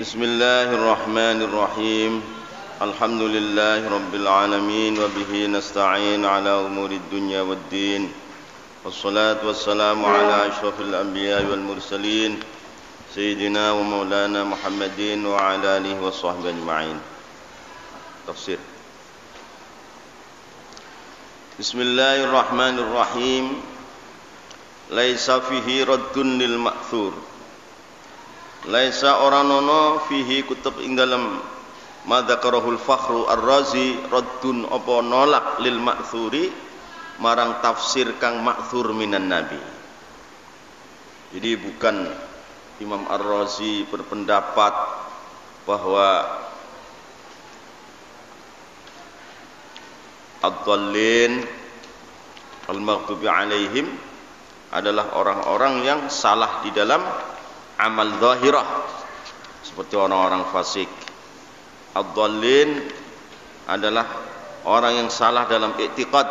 Bismillahirrahmanirrahim. Alhamdulillahi rabbil alamin wa bihi nasta'in ala umurid dunya waddin. Wassalatu wassalamu ala asyrafil anbiya'i wal mursalin sayyidina wa maulana Muhammadin wa ala alihi wa sahbihi ajma'in. Tafsir. Bismillahirrahmanirrahim. Laisa fihi raddun lil ma'thur. Laisa oranono fihi kutub ing dalem madzakarahul fakhru ar-razi raddun apa nolak lil ma'thuri marang tafsir kang ma'thur minan nabi. Jadi bukan Imam Ar-Razi berpendapat bahwa ad-dhallin al-maghdubi alaihim adalah orang-orang yang salah di dalam amal zahirah seperti orang-orang fasik. Ad-dhallin adalah orang yang salah dalam i'tiqad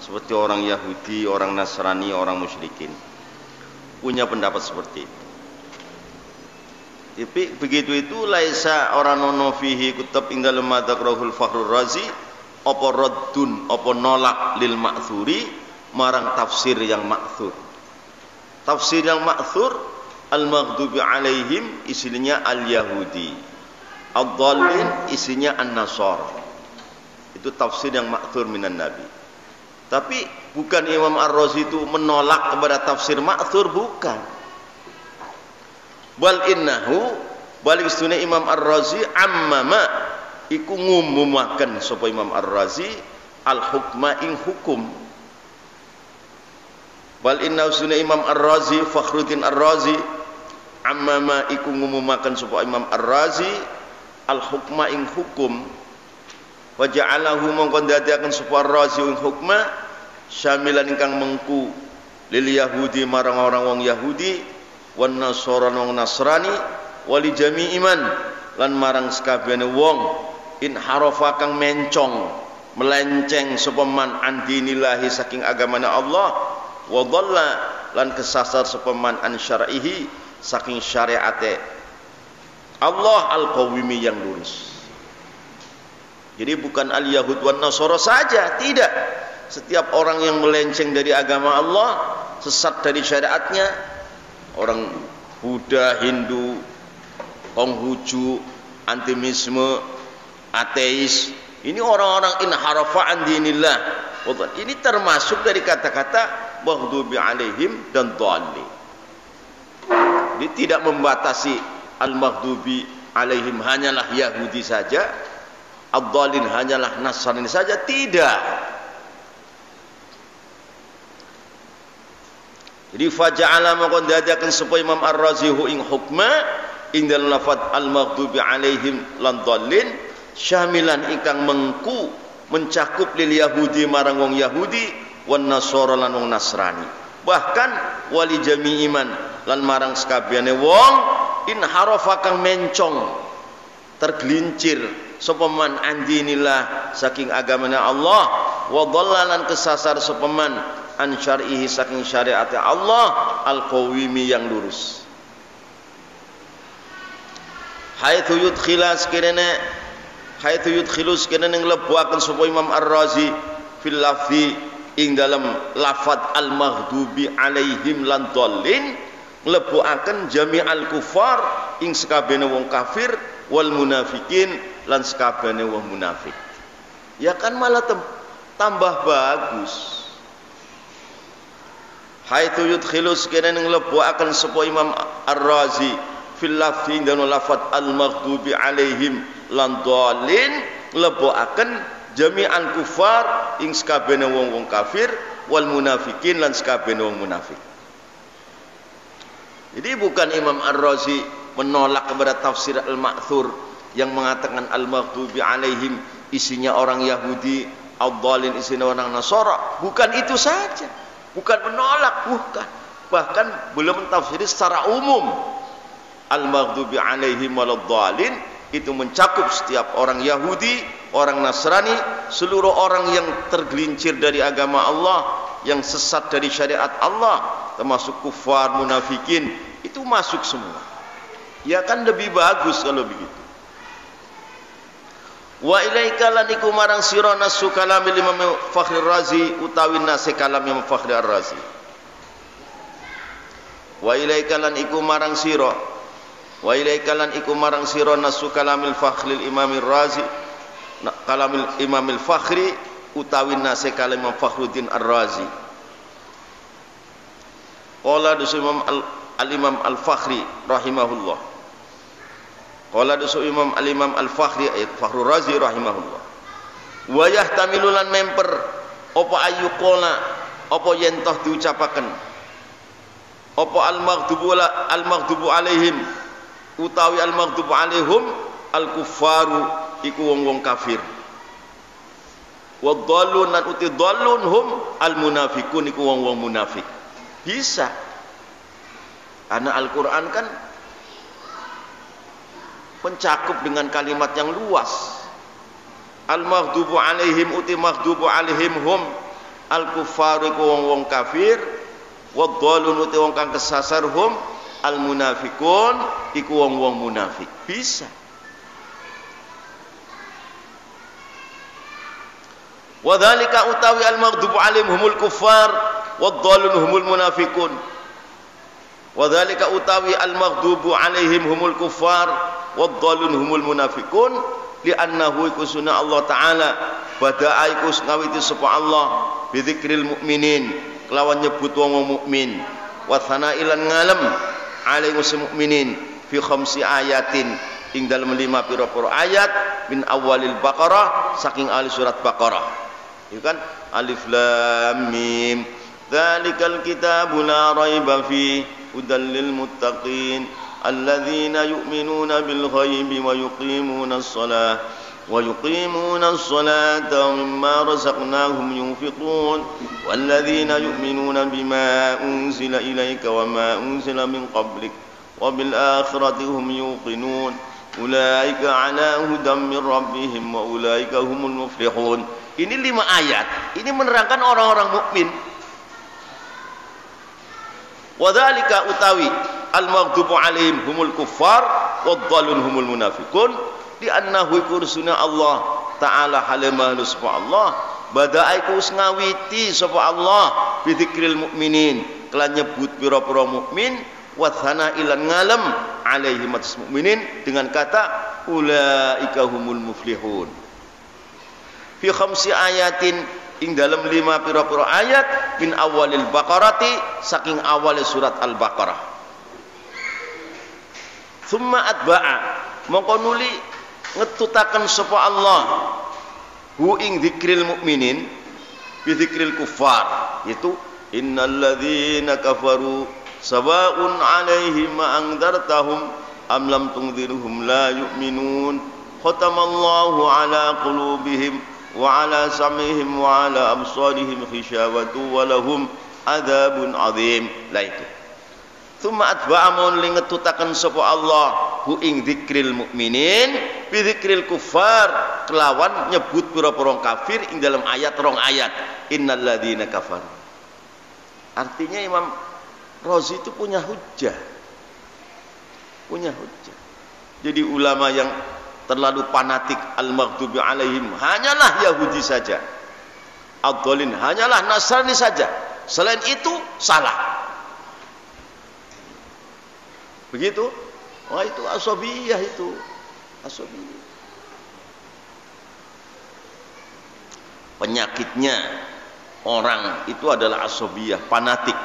seperti orang Yahudi, orang Nasrani, orang musyrikin. Punya pendapat seperti itu. Tapi begitu itu laisa oranono fihi kutab ing dalem madzakrahul fakhrur razi apa raddun apa nolak lil ma'thuri marang tafsir yang ma'thur. Tafsir yang ma'thur al-maghdubi alaihim isinya al-Yahudi, ad-dhallin isinya an-Nasar. Itu tafsir yang ma'thur minan Nabi. Tapi bukan Imam Ar-Razi itu menolak kepada tafsir ma'thur, bukan. Bal innahu balik sunai Imam Ar-Razi ammama iku ngumumaken sapa Imam Ar-Razi al-hukma ing hukum. Bal innahu sunai Imam Ar-Razi Fakhruddin Ar-Razi ammama iku ngumumaken sapa Imam Ar-Razi al-hukma ing hukum wa ja'alahu mongko dadiaken sapa Ar-Razi ing hukma syamilan ingkang mengku lil Yahudi marang orang wong Yahudi wan Nasara wong Nasrani wali jami'i man lan marang sakabehane wong in harafa kang mencong melenceng sapa man an dinillahi saking agamane Allah wa dhalla lan kesasar sapa man an syar'ihi saking syariate Allah al-qawimi yang lurus. Jadi bukan al-Yahud wan Nasara saja, tidak. Setiap orang yang melenceng dari agama Allah, sesat dari syariatnya, orang Buddha, Hindu, Konghucu, antimisme, ateis, ini orang-orang inharafa an dinillah. Ini termasuk dari kata-kata maghdubi alaihim dan dhalin. Jadi tidak membatasi al-maghdubi alaihim hanyalah Yahudi saja, ad-dhalin hanyalah Nasrani saja, tidak. Jadi faja'ala maqad dadiaken supaya Imam Ar-Razi hu ing hukma ing dalam lafaz al-maghdubi alaihim lan dhalin syamilan ingkang mengku mencakup lil Yahudi marang wong Yahudi wan Nasara lan wong Nasrani, bahkan wali jami'i man lan marang sakabehane wong in harafa kang mencong tergelincir sapa man andinillah saking agamane Allah wa dhallalan kesasar sapa man an syar'ihi saking syariat Allah al-qawimi yang lurus. Haitsu yudkhilas kirene nglebuaken sapa Imam Ar-Razi fil lafzi ing dalam lafaz al-maghdubi alaihim lan dhallin nglebuaken jami'al kufar ing sakabehane wong kafir wal munafikin lan sakabehane wong munafik. Ya kan malah tambah bagus. Haitsu yudkhilus kirene nglebuaken sapa Imam Ar-Razi fil lafzi ing dalam lafaz al-maghdubi alaihim lan dhalin leboaken jami'an kufar ing sakabehane wong-wong kafir wal munafikin lan sakabehane wong munafik. Jadi bukan Imam Ar-Razi menolak kepada tafsir al-ma'thur yang mengatakan al-maghdubi alaihim isinya orang Yahudi, ad-dhalin isinya orang Nasara. Bukan itu saja. Bukan menolak, bukan. Bahkan belum mentafsiri secara umum. Al-maghdubi alaihim walad-dhalin itu mencakup setiap orang Yahudi, orang Nasrani, seluruh orang yang tergelincir dari agama Allah, yang sesat dari syariat Allah, termasuk kufar, munafikin, itu masuk semua. Ya kan lebih bagus kalau begitu. Wa ilaika lan iku marang sira nasu kalamil Imam Fakhri Razi utawi nase kalam Imam Fakhri Ar-Razi. Wa ilaika lan iku marang sira nasu kalamil Fakhril Imam Ar-Razi kalamil Imam Al-Fakhri utawi nase kalam Imam Fakhruddin Ar-Razi. Qala dusu Imam Al-Imam Al-Fakhri rahimahullah. Qala dusu Imam Al-Imam Al-Fakhri Fakhrur Razi rahimahullah. Wa yahtamilu lan memper apa ayyuqala apa yen toh diucapaken apa al-maghdubu alaihim utawi al-maghdubu alaihim al-kuffaru iku wong-wong kafir. Wa dhallun lan uti dhallun hum al-munafiqun iku wong-wong munafik. Bisa. Karena Al-Qur'an kan mencakup dengan kalimat yang luas. Al-maghdubu alaihim uti maghdubu alaihim hum al-kuffaru iku wong-wong kafir, wadh-dhalun uti wong kang kesasar hum al-munafiqun iku wong-wong munafik. Bisa. Wadzalika utawi al-maghdubu alaihim humul kuffar wadh-dhalun humul munafiqun. Wadzalika utawi al-maghdubu alaihim humul kuffar wadh-dhalun humul munafiqun li'annahu iku sunna Allah taala bada'a iku ngawiti sapa Allah bi dzikril mukminin kelawan nyebut wong mukmin wa thanailan ngalem alaihi mukminin fi khamsi ayatin ing dalem 5 pira-pira ayat min awalil Baqarah saking ahli surat Baqarah. Itu kan alif lam mim dzalikal kitabu la raiba fi hudal lil muttaqin alladzina yu'minuna bil ghaibi wa yuqimuna as-salata wa mimma razaqnahum yunfiqun walladzina yu'minuna bima unzila ilayka wa ma unzila min qablik wa bil akhirati hum yuqinun ulaika ala hudan min rabbihim wa ulaika humul muflihun. Ini 5 ayat. Ini menerangkan orang-orang mukmin. Wadzalika utawi al-maghdubu alaihim humul kuffar wadh-dhalun humul munafiqun di annahu kursuna Allah taala halimah sapa Allah bada'a iku ngawiti sapa Allah bi dzikril mukminin kelan nyebut pira-pira mukmin wa thana ilan ngalem alaihim atas mukminin dengan kata ulaika humul muflihun fi khamsi ayatin ing dalam 5 pira-pira ayat min awalil Baqarati saking awal surat Al-Baqarah. Thumma atba'a mongko nuli ngetutaken sapa Allah hu ing dzikril mukminin bi dzikril kuffar itu innal ladzina kafaru sawaa'un 'alaihim ma anzartahum am lam tunzirhum la yu'minun khatamallahu 'ala qulubihim wa 'ala sam'ihim wa 'ala absarihim khishawatu wa lahum adzabun 'adzim. La itu. Tsumma atba'a mun lingetutaken sapa Allah hu ing dzikril mukminin bi dzikril kuffar kelawan nyebut pira-pira kafir ing dalam ayat rong ayat innal ladzina kafaru. Artinya Imam Razi itu punya hujjah. Punya hujjah. Jadi ulama yang terlalu fanatik al-maghdubi alaihim hanyalah Yahudi saja, ad-dhalin hanyalah Nasrani saja, selain itu salah. Begitu? Wah itu asabiyah itu. Asabiyah. Penyakitnya orang itu adalah asabiyah, fanatik.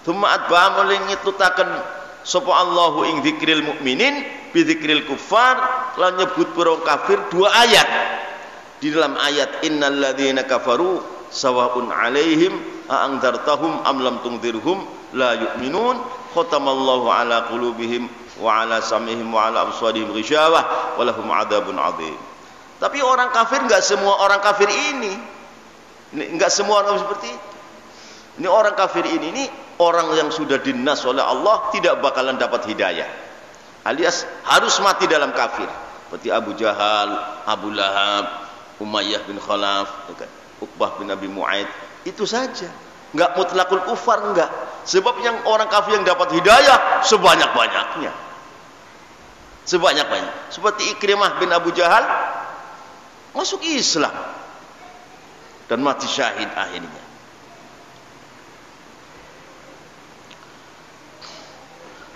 Tsumma atba'a mulingitutaken sapa Allahu ing dzikril mukminin bi dzikril kuffar lan nyebut pira kafir 2 ayat. Di dalam ayat innal ladzina kafaru sawaun alaihim a anzartahum am lam tunzirhum la yu'minun khatamallahu ala qulubihim wa ala sam'ihim wa ala absarihim ghishawah wa lahum adzabun adzim. Tapi orang kafir enggak semua orang kafir ini. Enggak semua orang seperti itu. Ini orang kafir ini orang yang sudah dinas oleh Allah tidak bakalan dapat hidayah. Alias harus mati dalam kafir. Seperti Abu Jahal, Abu Lahab, Umayyah bin Khalaf, Uqbah bin Abi Mu'aid. Itu saja. Enggak mutlakul kufar, enggak. Sebab yang orang kafir yang dapat hidayah sebanyak-banyaknya. Sebanyak-banyak. Seperti Ikrimah bin Abu Jahal masuk Islam dan mati syahid akhirnya.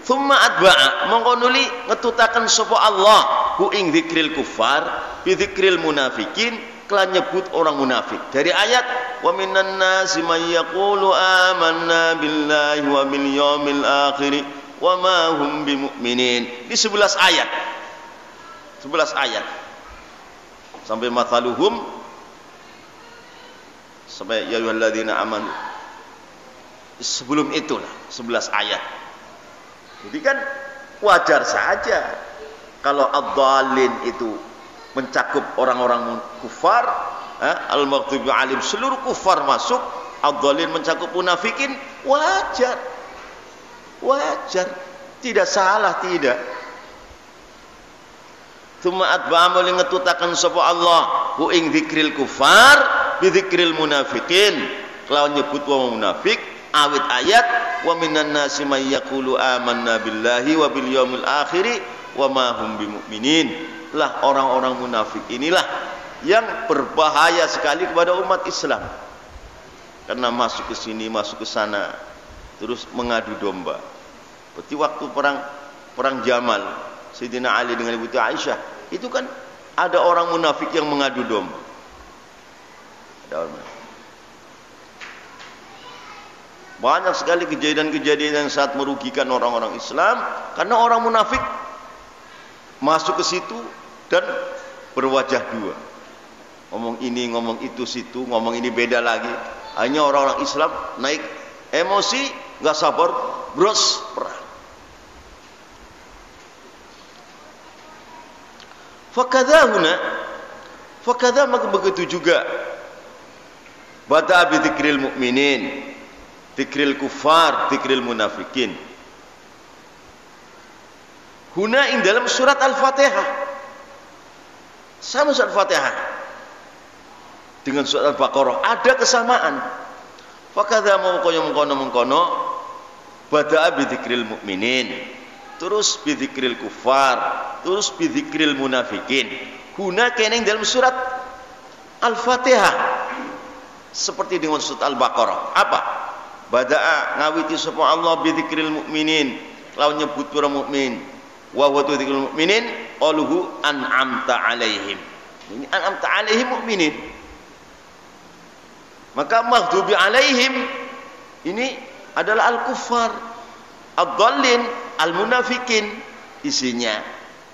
Thumma adba'a mongkonuli ngetutakan sapa Allah hu ing dzikril kufar bi dzikril munafikin kelan nyebut orang munafik dari ayat wa minan nasi may yaqulu amanna billahi wa bil yaumil akhir wa ma hum bimumin. Di 11 ayat. 11 ayat. Sampai mathaluhum sampai ya ayyuhalladzina amanu. Sebelum itulah 11 ayat. Jadi kan wajar saja kalau ad-dallin itu mencakup orang-orang kufar, al-maghdubi alim seluruh kufar masuk, ad-dallin mencakup munafikin, wajar. Wajar, tidak salah, tidak. Tsumma atba'a li ngetutaken sapa Allah hu ing dzikril kufar bi dzikril munafikin, kelawan nyebut wong munafik awit ayat wa minan nasi may yaqulu amanna billahi wa bil yaumil akhir wa ma hum bimumin. Lah orang-orang munafik inilah yang berbahaya sekali kepada umat Islam. Karena masuk ke sini, masuk ke sana, terus mengadu domba. Seperti waktu perang Jamal, Sayyidina Ali dengan Ibu Aisyah, itu kan ada orang munafik yang mengadu domba. Ada orang. Banyak sekali kejadian-kejadian yang sangat merugikan orang-orang Islam karena orang munafik masuk ke situ dan berwajah dua. Ngomong ini, ngomong itu situ, ngomong ini beda lagi. Hanya orang-orang Islam naik emosi, nggak sabar, bros perang. Fakadha maka begitu juga. Bada'a bi dzikril mu'minin, dzikril kufar, dzikril munafikin. Huna ing dalam surat Al-Fatihah. Sama surat Al-Fatihah dengan surat Al-Baqarah ada kesamaan. Fakadha mengkono bada'a bi dzikril mu'minin, terus bi dzikril kufar, terus bi dzikril munafikin. Huna kene dalam surat Al-Fatihah seperti dengan surat Al-Baqarah. Apa? Bada'a ngawiti sapa Allah bi dzikril mu'minin, lawan nyebut para mukmin. Wa huwa dzikrul mu'minin qaluhu an'amta alaihim. Ini an'amta alaihim mu'minin. Maka maghdubi alaihim ini adalah al-kuffar, ad-dallin, al-munafikin isinya.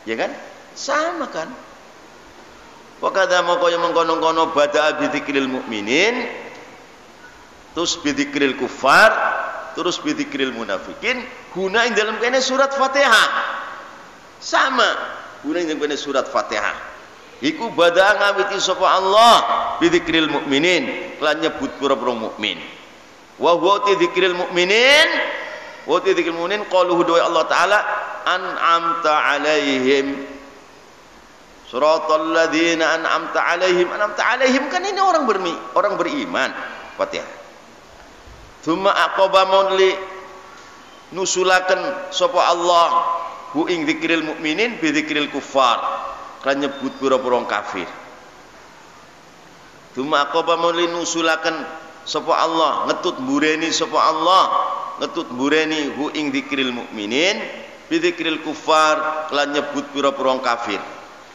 Ya kan? Sama kan? Wa kadza maqaya mengkono-kono bada'a bi dzikril mu'minin, terus bi dzikril kuffar, terus bi dzikril munafikin, guna ing dalam kene surat Fatihah. Sama guna ing dalam surat Fatihah. Iku bada'a ngawiti sapa Allah bi dzikril mu'minin, lan nyebut pira-pira mukmin. Wa huwa dzikril mu'minin, wa dzikril mu'minin qaluhu doa Allah taala an'amta alaihim. Suratal ladzina an'amta alaihim. An'amta alaihim kan ini orang beriman. Fatihah. Tsumma aqaba mawli nusulaken sapa Allah hu ing dzikril mukminin bi dzikril kufar, kan nyebut pira-pira kafir. Tsumma aqaba mawli nusulaken sapa Allah ngetut mbureni sapa Allah ngetut mbureni hu ing dzikril mukminin bi dzikril kufar, lan nyebut pira-pira kafir.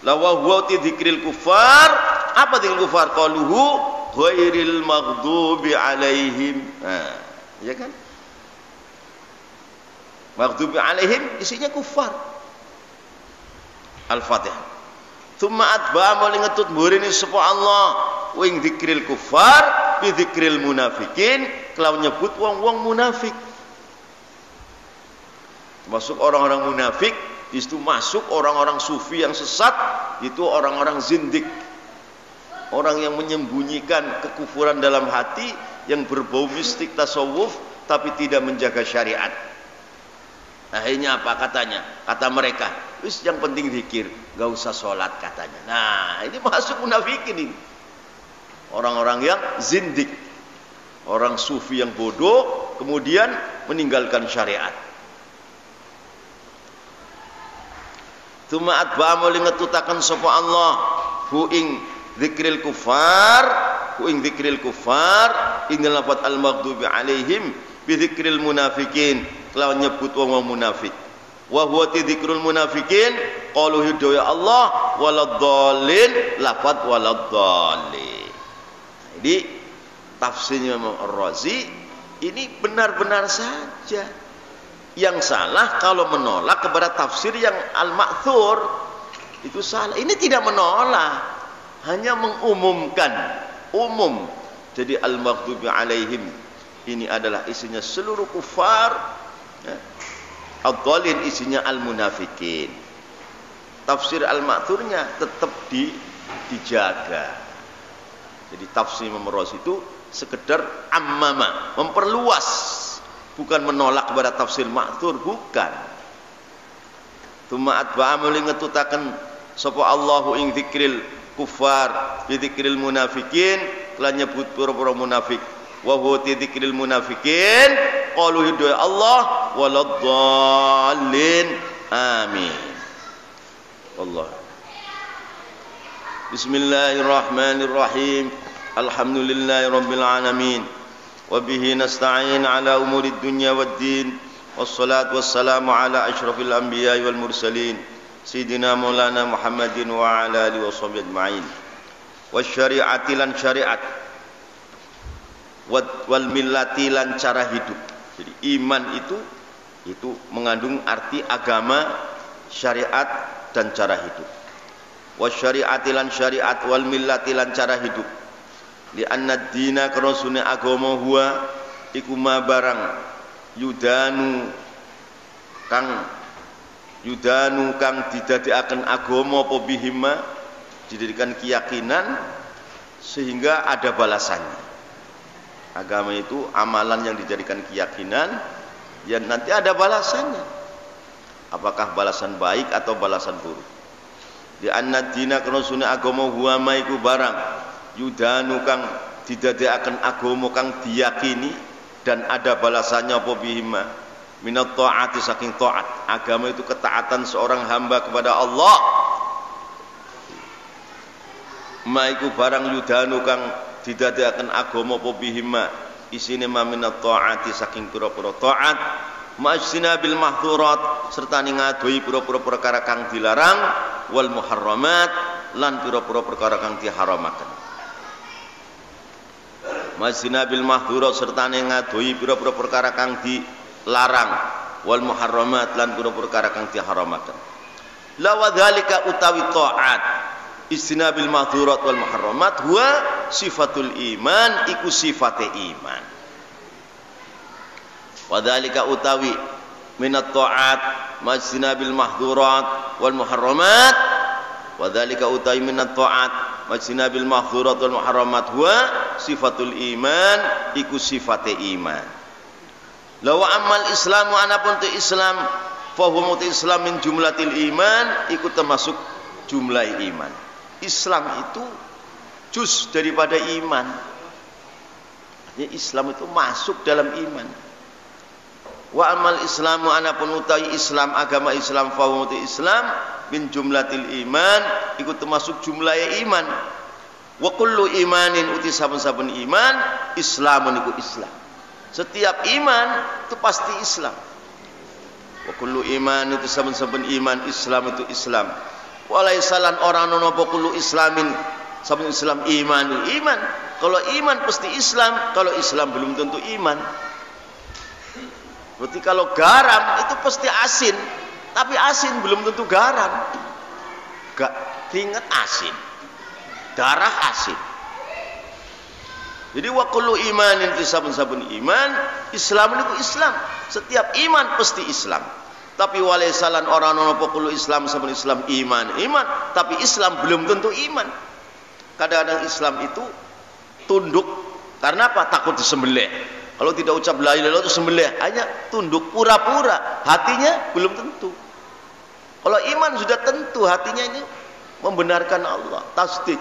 La wa huwa dzikril kufar, apa dzikril kufar? Qaluhu ghairil maghdubi alaihim. Nah, ya kan? Maghdubi alaihim isinya kufar. Al-Fatihah. Tsumma atba'a mali ngetut mburine sapa Allah wing dzikril kufar bi dzikril munafikin, kelawan nyebut wong-wong munafik. Masuk orang-orang munafik, itu masuk orang-orang sufi yang sesat, itu orang-orang zindik. Orang yang menyembunyikan kekufuran dalam hati, yang berbau mistik tasawuf tapi tidak menjaga syariat. Akhirnya apa katanya? Kata mereka, wis yang penting zikir, gak usah sholat katanya. Nah, ini masuk munafikin ini. Orang-orang yang zindik. Orang sufi yang bodoh kemudian meninggalkan syariat. Tuma atba'a muli ngetutaken sapa Allah hu ing dzikril kufar, hu ing dzikril kufar ing lafat al-maghdubi alaihim bi dzikril munafikin, kelawan nyebut wong munafik. Wa huwa dzikrul munafikin qalu hidaya Allah waladdallin, lafat waladdallin. Jadi tafsirnya Imam Ar-Razi ini benar-benar saja. Yang salah kalau menolak kepada tafsir yang al-ma'thur, itu salah. Ini tidak menolak, hanya mengumumkan, umum. Jadi al-maghdubi alaihim ini adalah isinya seluruh kufar, ya. Ad-dhalin isinya al-munafikin. Tafsir al-ma'thurnya tetap dijaga. Jadi tafsir Imam Ar-Razi itu sekedar ammama, memperluas, bukan menolak kepada tafsir ma'thur, bukan. Tsumma atba'a muli ngetutaken sapa Allahu ing dzikril kufar bi dzikril munafikin, lan nyebut pira-pira munafik. Wa huwa dzikril munafikin qalu hidayah Allah waladdallin. Amin. Allah. Bismillahirrahmanirrahim. Alhamdulillahirabbil alamin. Wabihi nasta'in ala umurid dunya waddin. Wassalatu wassalamu ala asyrafil anbiya wal mursalin Sayyidina Maulana Muhammadin wa ala alihi wa sahbihi ajma'in. Wasyari'ati lan syariat, wal millati lan cara hidup. Jadi iman itu mengandung arti agama, syariat dan cara hidup. Wasyari'ati lan syariat, wal millati lan cara hidup. Li anna dina karosune agama huwa iku ma barang yudanu kang didadekaken agama apa bihima, dijadikan keyakinan sehingga ada balasannya. Agama itu amalan yang dijadikan keyakinan yang nanti ada balasannya. Apakah balasan baik atau balasan buruk? Li anna dina karosune agama huwa ma iku barang yudanu kang didadekaken agama kang diyakini dan ada balasannya apa bihima minat taati, saking taat. Agama itu ketaatan seorang hamba kepada Allah. Maiku barang yudanu kang didadekaken agama apa bihima isine minat taati, saking pira-pira taat, ma'asina bil mahdhurat, serta ngadoi pira-pira perkara kang dilarang, wal muharramat lan pira-pira perkara kang diharamaken. Masina bil mahdhurat, serta ngadoi pira-pira perkara kang dilarang, wal muharramat lan pira-pira perkara kang diharamaken. La wa dzalika utawi taat istinabil mahdhurat wal muharramat huwa sifatul iman, iku sifate iman. Wa dzalika utawi minat taat masinabil mahdhurat wal muharramat, wa dzalika utawi minat taat majtinabil mahdhurat wal muharramat huwa sifatul iman, iku sifate iman. Lawa amal islamu, anapun tu Islam, fa huwa Islam min jumlatil iman, iku termasuk jumlah iman. Islam itu juz daripada iman. Artinya Islam itu masuk dalam iman. Wa amal islamu, anapun utawi Islam, agama Islam, fa huwa Islam min jumlatil iman, ikut termasuk jumlah iman. Wa kullu imanin, uti saben-saben iman, Islamun iku Islam. Setiap iman itu pasti Islam. Wa kullu iman, itu saben-saben iman, Islam itu Islam. Walaisalan orang nopo kullu islamin, saben Islam iman. Kalau iman pasti Islam, kalau Islam belum tentu iman. Berarti kalau garam itu pasti asin, tapi asin belum tentu garam. Gak ingat asin, darah asin. Jadi wa kullu imanin, saben-saben iman, Islam itu Islam. Setiap iman pasti Islam. Tapi walaisalan orang nopo kullu Islam, saben Islam iman, tapi Islam belum tentu iman. Kadang-kadang Islam itu tunduk karena apa? Takut disembelih. Kalau tidak ucap la ilaha illallah itu sembelih, hanya tunduk pura-pura, hatinya belum tentu. Kalau iman sudah tentu, hatinya ini membenarkan Allah, tasdik.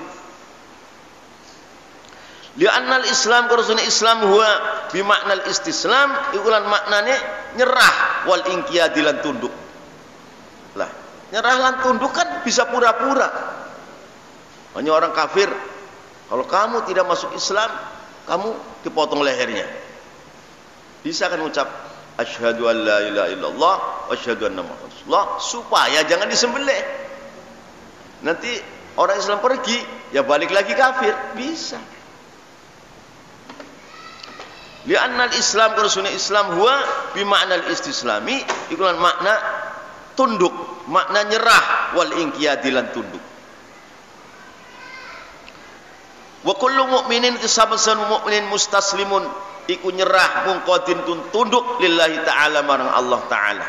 Li'annal Islam karena Islam huwa bimaknal istislam ikulan maknane nyerah wal inqiyadi lan tunduk. Lah, nyerah lan tunduk kan bisa pura-pura. Hanya orang kafir kalau kamu tidak masuk Islam, kamu dipotong lehernya. Bisa kan ucap asyhadu an la ilaha illallah wa asyhadu anna muhammadar rasulullah supaya jangan disembelih. Nanti orang Islam pergi, ya balik lagi kafir, bisa. Li'annal Islam karena Islam huwa bimaknal istislami ikulan makna tunduk, makna nyerah wal inqiyadi lan tunduk. Wa kullu mu'minin sabasan mu'minin mustaslimun iku nyerah mungqadin tunduk lillahi ta'ala marang Allah ta'ala.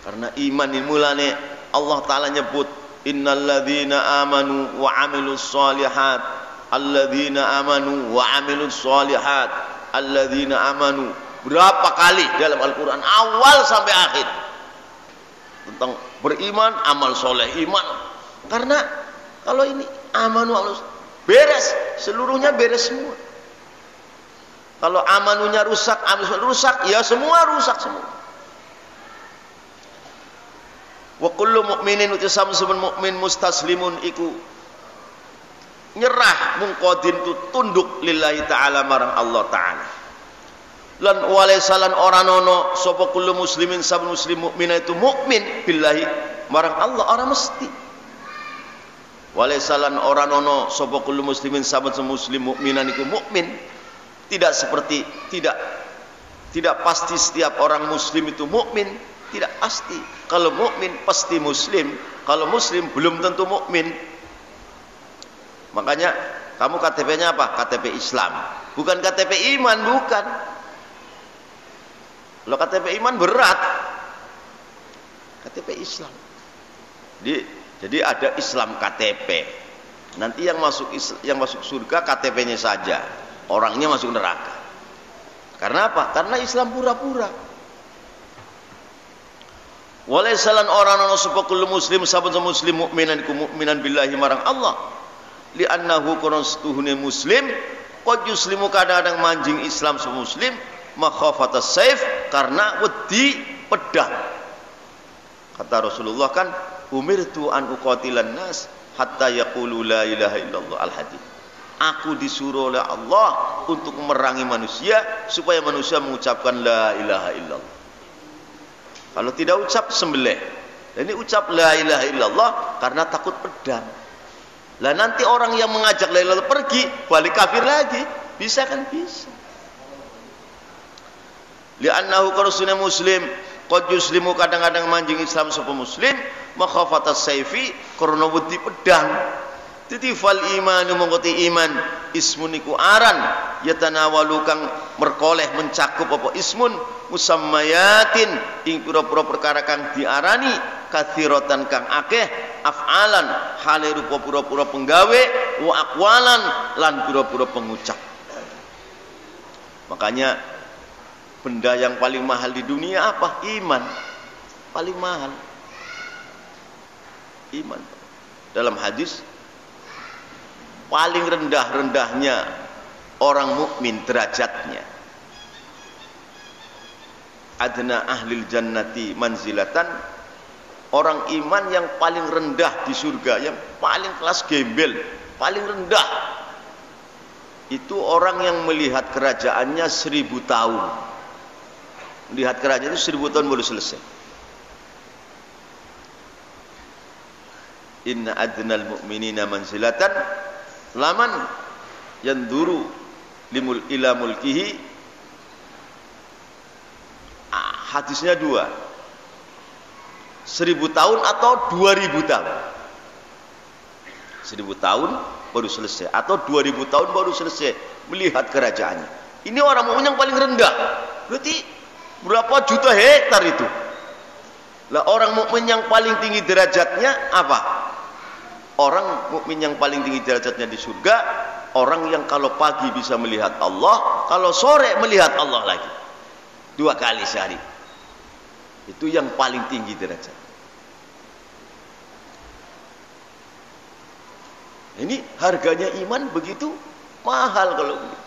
Karena iman mulane Allah ta'ala nyebut innalladzina amanu wa amilus shalihat alladzina amanu wa amilus shalihat alladzina amanu. Berapa kali dalam Al-Qur'an awal sampai akhir tentang beriman, amal soleh, iman. Karena kalau ini amanu amal beres, seluruhnya beres semua. Kalau amanunya rusak, amal soleh rusak, ya semua rusak semua. Wa kullu mu'minin utisam sebun mukmin mustaslimun iku nyerah mungqadin tunduk lillahi ta'ala marang Allah ta'ala. Lan walesalan orang nono sapa kullu muslimin sabun muslim mukmina itu mukmin billahi marang Allah orang mesti. Walesalan orang nono sapa kullu muslimin sabun muslim mukminan iku mukmin. Tidak seperti tidak pasti setiap orang muslim itu mukmin, tidak pasti. Kalau mukmin pasti muslim, kalau muslim belum tentu mukmin. Makanya kamu KTP-nya apa? KTP Islam, bukan KTP iman, bukan. Kalau KTP iman berat, KTP Islam. Jadi ada Islam KTP. Nanti yang masuk surga KTP-nya saja, orangnya masuk neraka. Karena apa? Karena Islam pura-pura. Walaisalan orang ono sapa kullu muslim sabun muslim mukminan ku mukminan billahi marang Allah. Li'annahu kunastuhune muslim qad yuslimu kadang-kadang manjing Islam sapa muslim makhafatas saif karena wedi pedang. Kata Rasulullah kan umirtu an uqatilan nas hatta yaqulu la ilaha illallah al-hadits. Aku disuruh oleh Allah untuk memerangi manusia supaya manusia mengucapkan la ilaha illallah. Kalau tidak ucap sembelih. Dan ini ucap la ilaha illallah karena takut pedang. Lah nanti orang yang mengajak la ilaha illallah pergi balik kafir lagi, bisa kan? Bisa. Li'annahu karusuna muslim qad yuslimu kadang-kadang manjing Islam sapa muslim makhafatas saifi karena wedi pedang. Titifal iman mengkoti iman ismun iku aran yatanawalu kang merkoleh mencakup apa ismun musammayatin ing pira-pira perkara kang diarani kathiratan kang akeh af'alan hale rupa pira-pira penggawe wa aqwalan lan pira-pira pengucap. Makanya benda yang paling mahal di dunia apa? Iman. Paling mahal iman. Dalam hadis paling rendah-rendahnya orang mukmin derajatnya adna ahlil jannati manzilatan, orang iman yang paling rendah di surga, yang paling kelas gembel, paling rendah itu orang yang melihat kerajaannya 1000 tahun. Melihat kerajaan itu 1000 tahun baru selesai. Inna adnal mu'minina manzilatan laman yanduru ila mulkihi. Hadisnya 2, 1000 tahun atau 2000 tahun. 1000 tahun baru selesai atau 2000 tahun baru selesai melihat kerajaannya. Ini orang mukmin yang paling rendah. Berarti berapa juta hektar itu? Lah orang mukmin yang paling tinggi derajatnya apa? Orang mukmin yang paling tinggi derajatnya di surga, orang yang kalau pagi bisa melihat Allah, kalau sore melihat Allah lagi. 2 kali sehari. Itu yang paling tinggi derajat. Ini harganya iman begitu Mahal kalau begitu.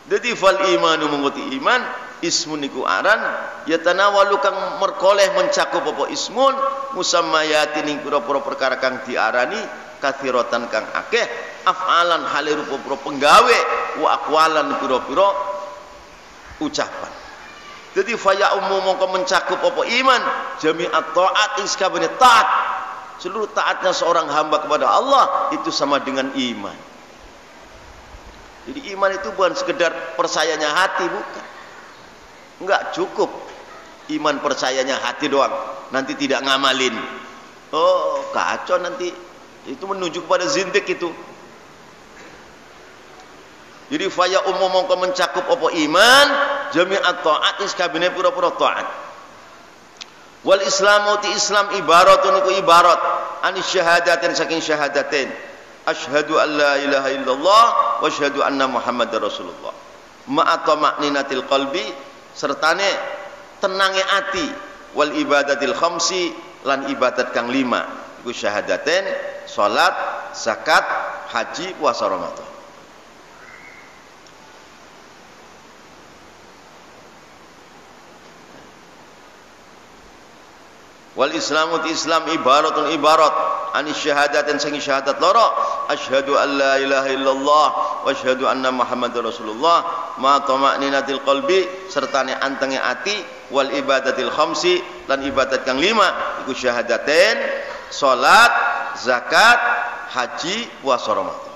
Jadi fal imanu menguti iman ismun iku aran yatanawalu kang merkoleh mencakup apa ismun musammayatin ing pira-pira perkara kang diarani kathiratan kang akeh af'alan hale rupa-rupa penggawe wa aqwalan pira-pira ucapan. Jadi faya umum mongko mencakup apa iman jami'at taat ing sakabehane taat. Seluruh taatnya seorang hamba kepada Allah itu sama dengan iman. Jadi iman itu bukan sekedar percayanya hati, bukan. Enggak cukup iman percayanya hati doang, nanti tidak ngamalin. Oh, kacau nanti. Itu menuju kepada zindik itu. Jadi faya umum mongko mencakup apa iman jami'at taat is kabine pura-pura taat. Wal islamu ti islam ibaratun iku ibarat anis syahadatin saking syahadatin. Asyhadu an la ilaha illallah wa asyhadu anna muhammadar rasulullah. Ma'ata makninatil qalbi sertane tenange ati wal ibadatil khamsi lan ibadat kang 5 iku syahadaten salat zakat haji puasa ramadan. Wal islamu ti islam ibaratun ibarat anis syahadaten sangi syahadat loro asyhadu an la ilaha illallah wa asyhadu anna muhammadar rasulullah ma tama'ninatil qalbi sertane antenge ati wal ibadatil khamsi lan ibadat kang 5 iku syahadaten salat zakat haji puasa ramadan.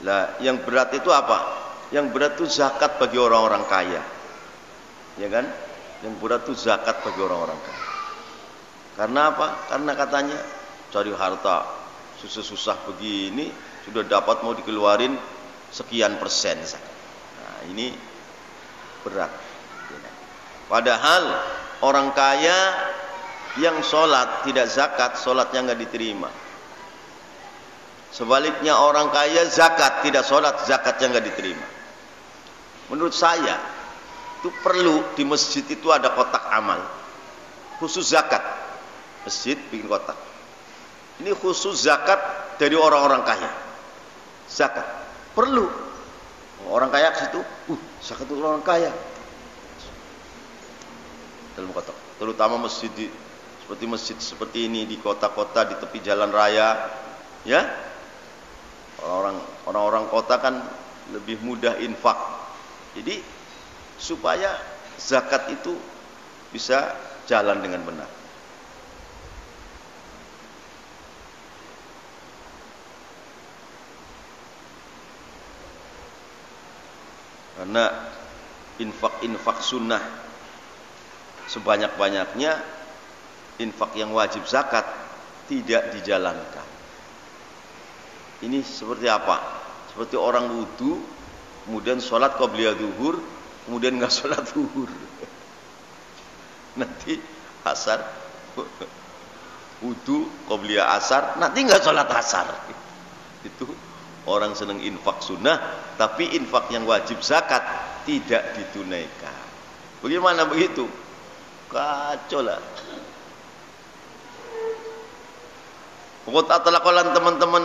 Lah yang berat itu apa? Yang berat itu zakat bagi orang-orang kaya. Ya kan? Yang berat itu zakat bagi orang-orang kaya. Karena apa? Karena katanya cari harta susah-susah begini sudah dapat mau dikeluarin sekian persen zakat. Nah, ini berat. Padahal orang kaya yang sholat tidak zakat, sholatnya nggak diterima. Sebaliknya orang kaya zakat tidak sholat, zakatnya nggak diterima. Menurut saya itu perlu di masjid itu ada kotak amal khusus zakat. Masjid bikin kotak. Ini khusus zakat dari orang-orang kaya. Zakat perlu. Orang kaya ke situ, zakat untuk orang kaya. Dalam kotak. Terutama masjid seperti ini di kota-kota di tepi jalan raya, ya. Orang-orang kota kan lebih mudah infak. Jadi supaya zakat itu bisa jalan dengan benar. Karena infak sunnah sebanyak-banyaknya, infak yang wajib zakat tidak dijalankan. Ini seperti apa? Seperti orang wudu kemudian sholat qabliyah zuhur, kemudian nggak sholat zuhur, nanti asar wudu qabliyah asar, nanti nggak sholat asar. Itu orang seneng infak sunnah, tapi infak yang wajib zakat tidak ditunaikan. Bagaimana begitu? Kacau lah. Pokoknya atalakolan teman-teman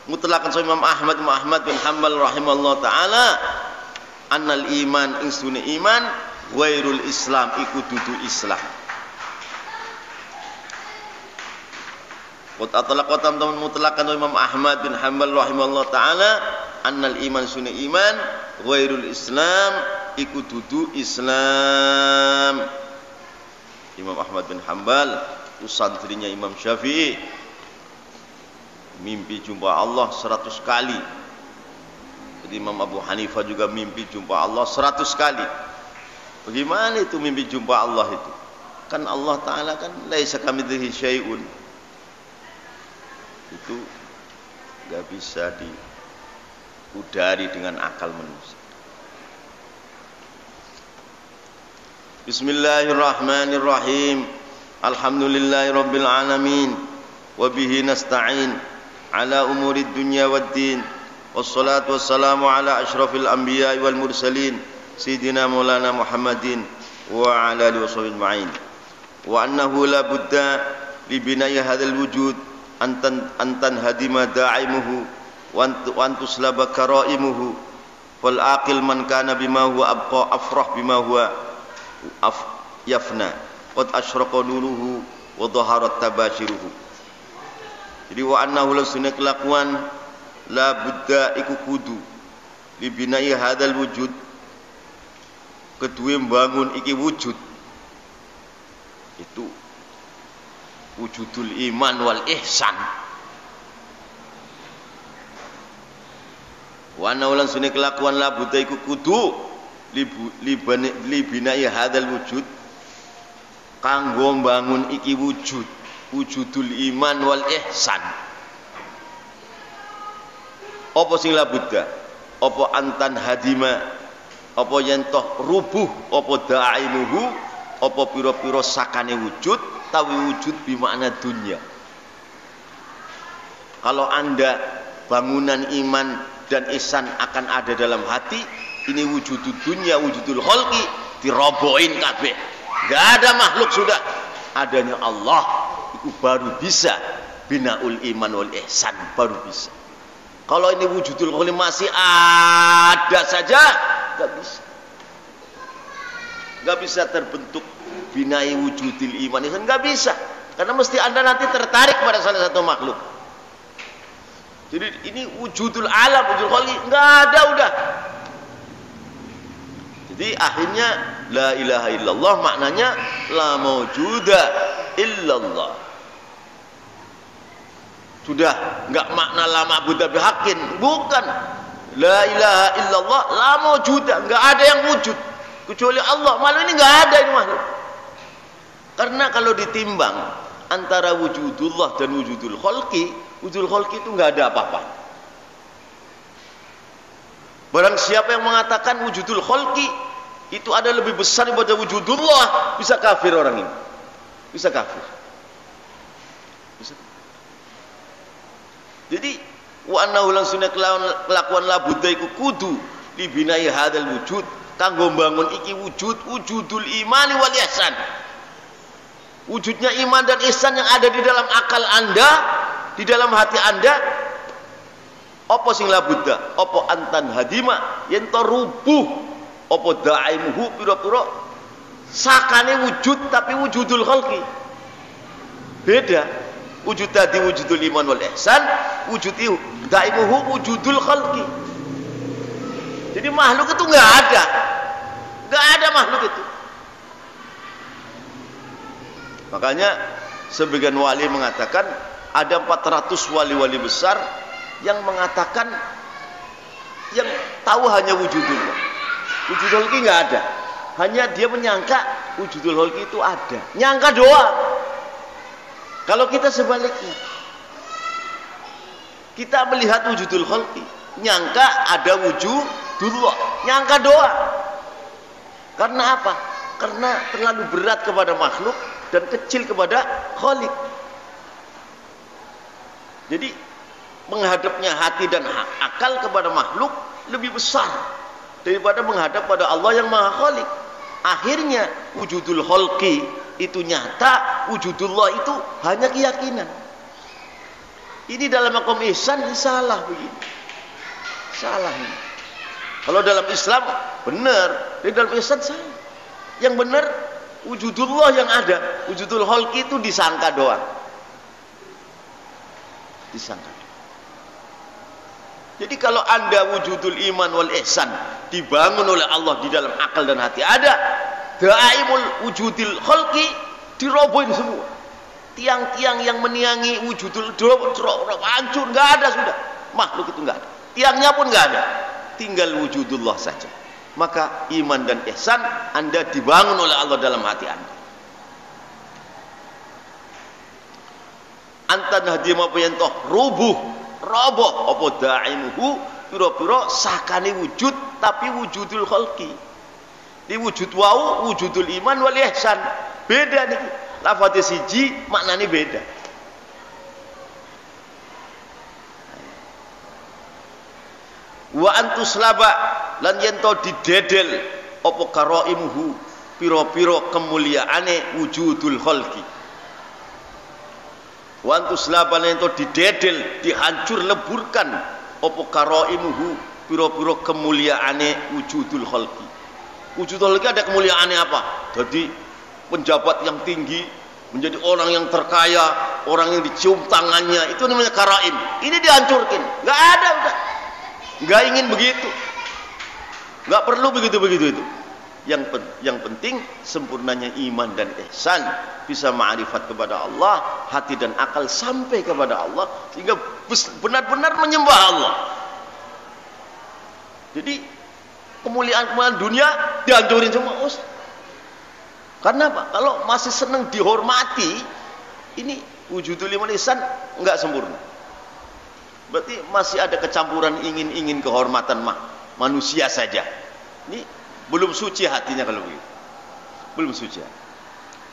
mutlakan so Imam Ahmad bin Hanbal rahimahullah ta'ala annal iman insune iman ghairul islam iku dudu islam. Qad atlaqa teman-teman mutlakan Imam Ahmad bin Hanbal rahimahullah taala annal iman sunni iman ghairul islam iku dudu Islam. Imam Ahmad bin Hanbal itu santrinya Imam Syafi'i, mimpi jumpa Allah 100 kali. Jadi Imam Abu Hanifah juga mimpi jumpa Allah 100 kali. Bagaimana itu mimpi jumpa Allah itu? Kan Allah Ta'ala kan laisa kamitslihi syai'un. Itu gak bisa diudari dengan akal manusia. Bismillahirrahmanirrahim. Alhamdulillahirabbil alamin wa bihi nasta'in ala umurid dunya waddin. Wassalatu wassalamu ala asyrafil anbiya'i wal mursalin sayyidina maulana Muhammadin wa ala alihi washabbihi ajma'in. Wa annahu la budda li bina'i hadzal wujud antan hadima da'imuhu wa antuslaba karaimuhu fal aqil man kana bima huwa abqa afrah bima huwa yafna qad asyraqa nuruhu wa dhaharat tabashiruhu. Jadi wa annahu lasuna kelakuan la budda iku kudu libinai hadal wujud, kedua membangun iki wujud, itu wujudul iman wal ihsan. Wa annahu lasuna kelakuan la budda iku kudu libinai hadal wujud, kanggo membangun iki wujud, wujudul iman wal ihsan. Apa sing la buddha? Apa antan hadima? Apa yen toh rubuh? Apa da'imuhu? Apa pira-pira sakane wujud? Tawi wujud bimakna dunia. Kalau Anda bangunan iman dan ihsan akan ada dalam hati, ini wujudul dunia, wujudul khalqi, dirobohin kabeh. Enggak ada makhluk sudah. Adanya Allah itu baru bisa binaul iman wal ihsan, baru bisa. Kalau ini wujudul khalqi masih ada saja, enggak bisa. Enggak bisa terbentuk binai wujudil iman ihsan, enggak bisa. Karena mesti Anda nanti tertarik pada salah satu makhluk. Jadi ini wujudul alam, wujudul khalqi enggak ada udah. Jadi akhirnya la ilaha illallah maknanya la maujuda illallah. Sudah enggak makna la ma'budu bihaqqin, bukan. La ilaha illallah la maujuda, enggak ada yang wujud kecuali Allah. Malah ini enggak ada ini makhluk. Karena kalau ditimbang antara wujudullah dan wujudul khalqi, wujudul khalqi itu enggak ada apa-apa. Barang siapa yang mengatakan wujudul khalqi itu ada lebih besar daripada wujudullah, bisa kafir orang ini. Bisa kafir. Bisa. Jadi wa annahu langsuna kelakuan la budda iku kudu libinai hadal wujud, kanggo bangun iki wujud, wujudul imani wal ihsan. Wujudnya iman dan ihsan yang ada di dalam akal Anda, di dalam hati Anda. Apa sing la budda? Apa antan hadima yen to rubuh? Apa da'imuhu pira-pira sakane wujud tapi wujudul khalqi. Beda. Wujud tadi wujudul iman wal ihsan, wujud da'imuhu wujudul khalqi. Jadi makhluk itu enggak ada. Enggak ada makhluk itu. Makanya sebagian wali mengatakan ada 400 wali-wali besar yang mengatakan yang tahu hanya wujudullah. Wujudul khalqi enggak ada. Hanya dia menyangka wujudul khalqi itu ada. Nyangka doang. Kalau kita sebaliknya, kita melihat wujudul khalqi, nyangka ada wujudullah, nyangka doang. Karena apa? Karena terlalu berat kepada makhluk dan kecil kepada khaliq. Jadi menghadapnya hati dan akal kepada makhluk lebih besar daripada menghadap pada Allah yang Maha Khaliq. Akhirnya wujudul khalqi itu nyata, wujudullah itu hanya keyakinan. Ini dalam makom ihsan ini salah begini. Salah ini. Kalau dalam Islam benar, di dalam ihsan salah. Yang benar wujudullah yang ada, wujudul khalqi itu disangka doang. Disangka. Jadi kalau Anda wujudul iman wal ihsan dibangun oleh Allah di dalam akal dan hati ada, da'imul wujudil khalqi dirobohin semua. Tiang-tiang yang meniangi wujudul hancur, enggak ada sudah. Makhluk itu enggak ada. Tiangnya pun enggak ada. Tinggal wujudullah saja. Maka iman dan ihsan Anda dibangun oleh Allah dalam hati Anda. Antan hadim apa yang toh rubuh, roboh apa da'imuhu pira-pira sakane wujud tapi wujudul khalqi. Di wujud wau wujudul iman wal ihsan. Beda niki. Lafate siji maknane beda. Wa antuslaba lan yen to didedel apa karaimuhu pira-pira kemuliaane wujudul khalqi. wa antuslaba lan ento didedel, dihancur leburkan apa karaimuhu pira-pira kemuliaane wujudul khalqi. Wujudul khalqi ada kemuliaane apa? Jadi penjabat yang tinggi, menjadi orang yang terkaya, orang yang dicium tangannya, itu namanya karaim. Ini dihancurkan, nggak ada, udah nggak ingin begitu, nggak perlu begitu itu. Yang penting sempurnanya iman dan ihsan, bisa ma'rifat kepada Allah, hati dan akal sampai kepada Allah, sehingga benar-benar menyembah Allah. Jadi kemuliaan dunia dihancurin semua, Ustaz. Karena apa? Kalau masih senang dihormati, ini wujudul iman ihsan enggak sempurna. Berarti masih ada kecampuran ingin kehormatan manusia saja. Ini belum suci hatinya kalau begitu. Belum suci.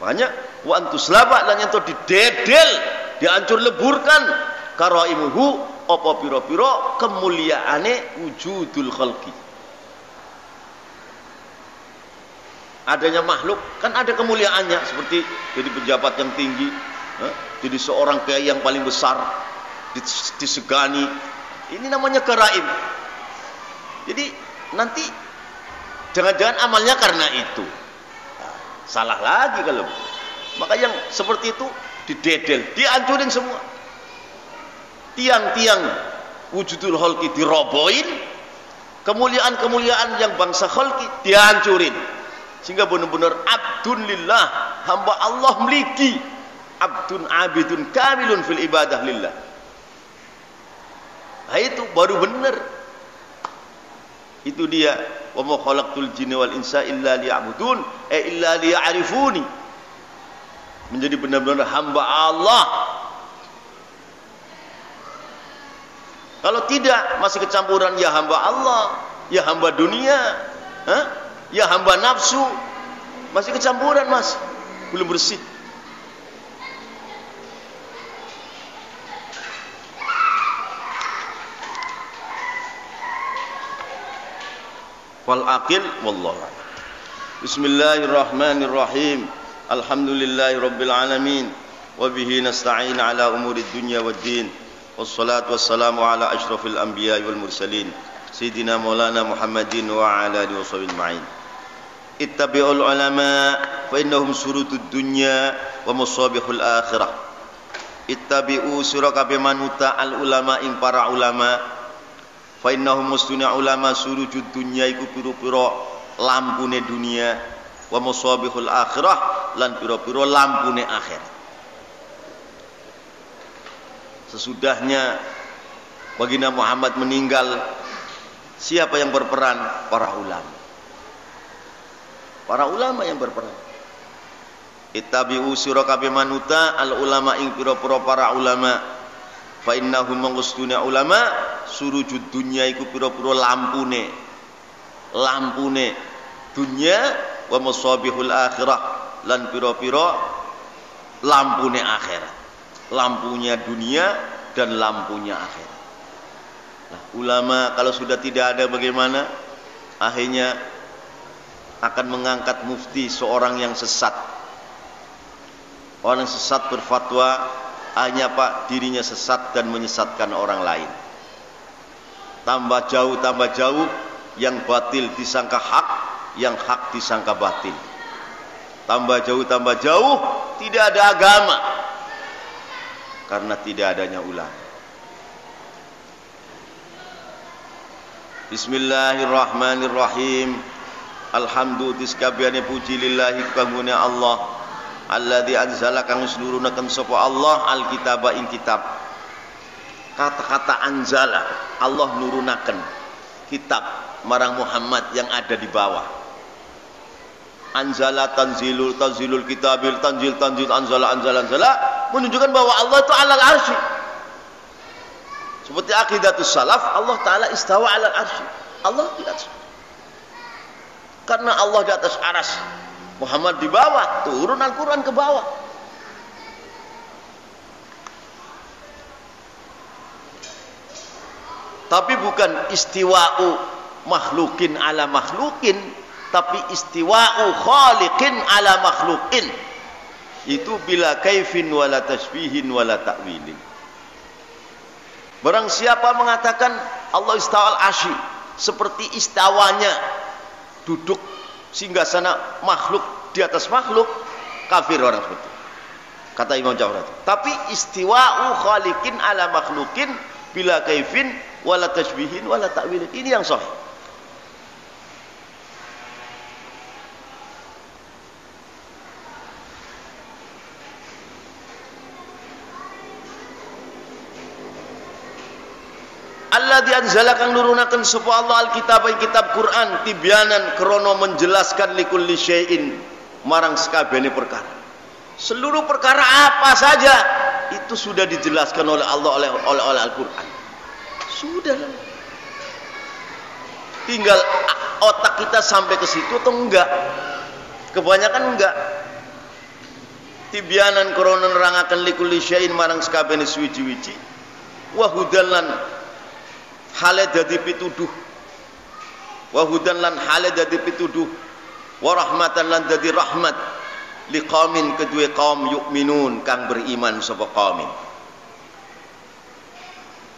Makanya wa antuslaba lan ento didedel, dihancur leburkan karaimuhu apa pira-pira kemuliaane wujudul khalqi. Adanya makhluk kan ada kemuliaannya, seperti jadi pejabat yang tinggi, jadi seorang kiai yang paling besar, disegani. Ini namanya karaim. Jadi nanti jangan-jangan amalnya karena itu. Salah lagi kalau. Maka yang seperti itu didedel, dihancurin semua. Tiang-tiang wujudul khalqi dirobohin, kemuliaan-kemuliaan yang bangsa khalqi dihancurin. Sehingga benar-benar abdun lillah, hamba Allah miliki, abdun abidun kamilun fil ibadah lillah. Nah itu baru benar. Itu dia, wa ma khalaqtul jinna wal insa illa liya'budun, illa liya'rifuni. Menjadi benar-benar hamba Allah. Kalau tidak, masih kecampuran ya hamba Allah, ya hamba dunia, ya hamba nafsu, masih kecampuran, mas, belum bersih. Wal aqil wallahu a'lam. Bismillahirrahmanirrahim. Alhamdulillahirabbil alamin wa bihi nasta'in ala umurid dunya waddin. Wassalatu wassalamu ala asyrafil anbiya'i wal mursalin sayyidina maulana Muhammadin wa ala alihi washabihi ajma'in. Ittabi'ul ulama fa innahum surutud dunya wa musabihul akhirah. Ittabi'u suraka bimanuta al ulama ing para ulama. Fa innahum mustuna ulama surujud dunya iku pira-pira lampune dunia, wa musabihul akhirah lan pira-pira lampune akhirat. Sesudahnya baginda Muhammad meninggal, siapa yang berperan? Para ulama. Para ulama yang berperan. Ittabi'u suraka bimanuta al ulama ing pira-pira para ulama. Fa innahum mangustuna ulama surujud dunya iku pira-pira lampune dunya wa musabihul akhirah lan pira-pira lampune akhirat. Lampunya dunia dan lampunya akhirat. Nah, ulama kalau sudah tidak ada bagaimana? Akhirnya akan mengangkat mufti seorang yang sesat. Orang sesat berfatwa hanya dirinya sesat dan menyesatkan orang lain. Tambah jauh yang batil disangka hak, yang hak disangka batil. Tambah jauh tidak ada agama karena tidak adanya ulama. Bismillahirrahmanirrahim. Alhamdulillah diskabiane puji lillahi kangune Allah alladzi anzala kang nurunaken sapa Allah alkitaba ing kitab. Kata-kata anzala, Allah nurunaken kitab marang Muhammad yang ada di bawah. Anzala tanzilul kitabil tanzil anzala menunjukkan bahwa Allah itu alal arsy. Seperti aqidatus salaf, Allah Ta'ala istawa alal arsy. Allah di atas. Karena Allah di atas aras, Muhammad di bawah, turun Al-Quran ke bawah. Tapi bukan istiwa'u makhlukin ala makhlukin, tapi istiwa'u khaliqin ala makhlukin. Itu bila kaifin wala tasbihin wala ta'wilin. Barang siapa mengatakan Allah istawal arsy seperti istawanya duduk singgasana makhluk di atas makhluk, kafir orang seperti itu, kata Imam Jawhar. Tapi istiwa'u khaliqin ala makhlukin bila kaifin wala tasbihin wala ta'wilin, ini yang sahih. Allah dianzalakan nurunakan sapa Allah alkitab ing kitab Quran tibyanan krono menjelaskan likulli syai'in marang sakabehane perkara. Seluruh perkara apa saja itu sudah dijelaskan oleh Allah oleh Al-Qur'an. Sudah. Tinggal otak kita sampai ke situ atau enggak. Kebanyakan enggak. Tibyanan krono nerangaken likulli syai'in marang sakabehane suwiji-wiji wa hudan lan hale dadi pituduh, wa hudan lan hale dadi pituduh, wa rahmatan lan dadi rahmat liqaumin kedue kaum yukminun kang beriman sapa kaumin.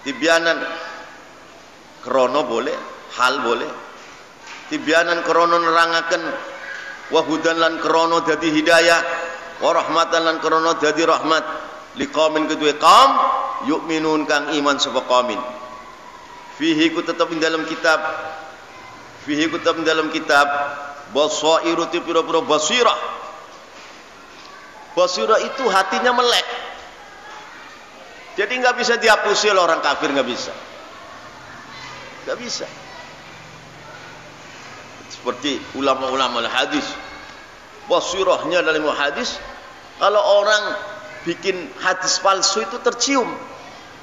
Tibyanan krono boleh, hal boleh. Tibyanan krono nerangaken, wa hudan lan krono dadi hidayah, wa rahmatan lan krono dadi rahmat liqaumin kedue kaum yukminun kang iman sapa kaumin. Fihi ku tetap di dalam kitab, fihi ku tetap di dalam kitab basairu ti pira-pira basirah. Basirah itu hatinya melek, jadi nggak bisa dihapusi oleh orang kafir, nggak bisa, nggak bisa. Seperti ulama-ulama hadis, basirahnya dalam hadis, kalau orang bikin hadis palsu itu tercium,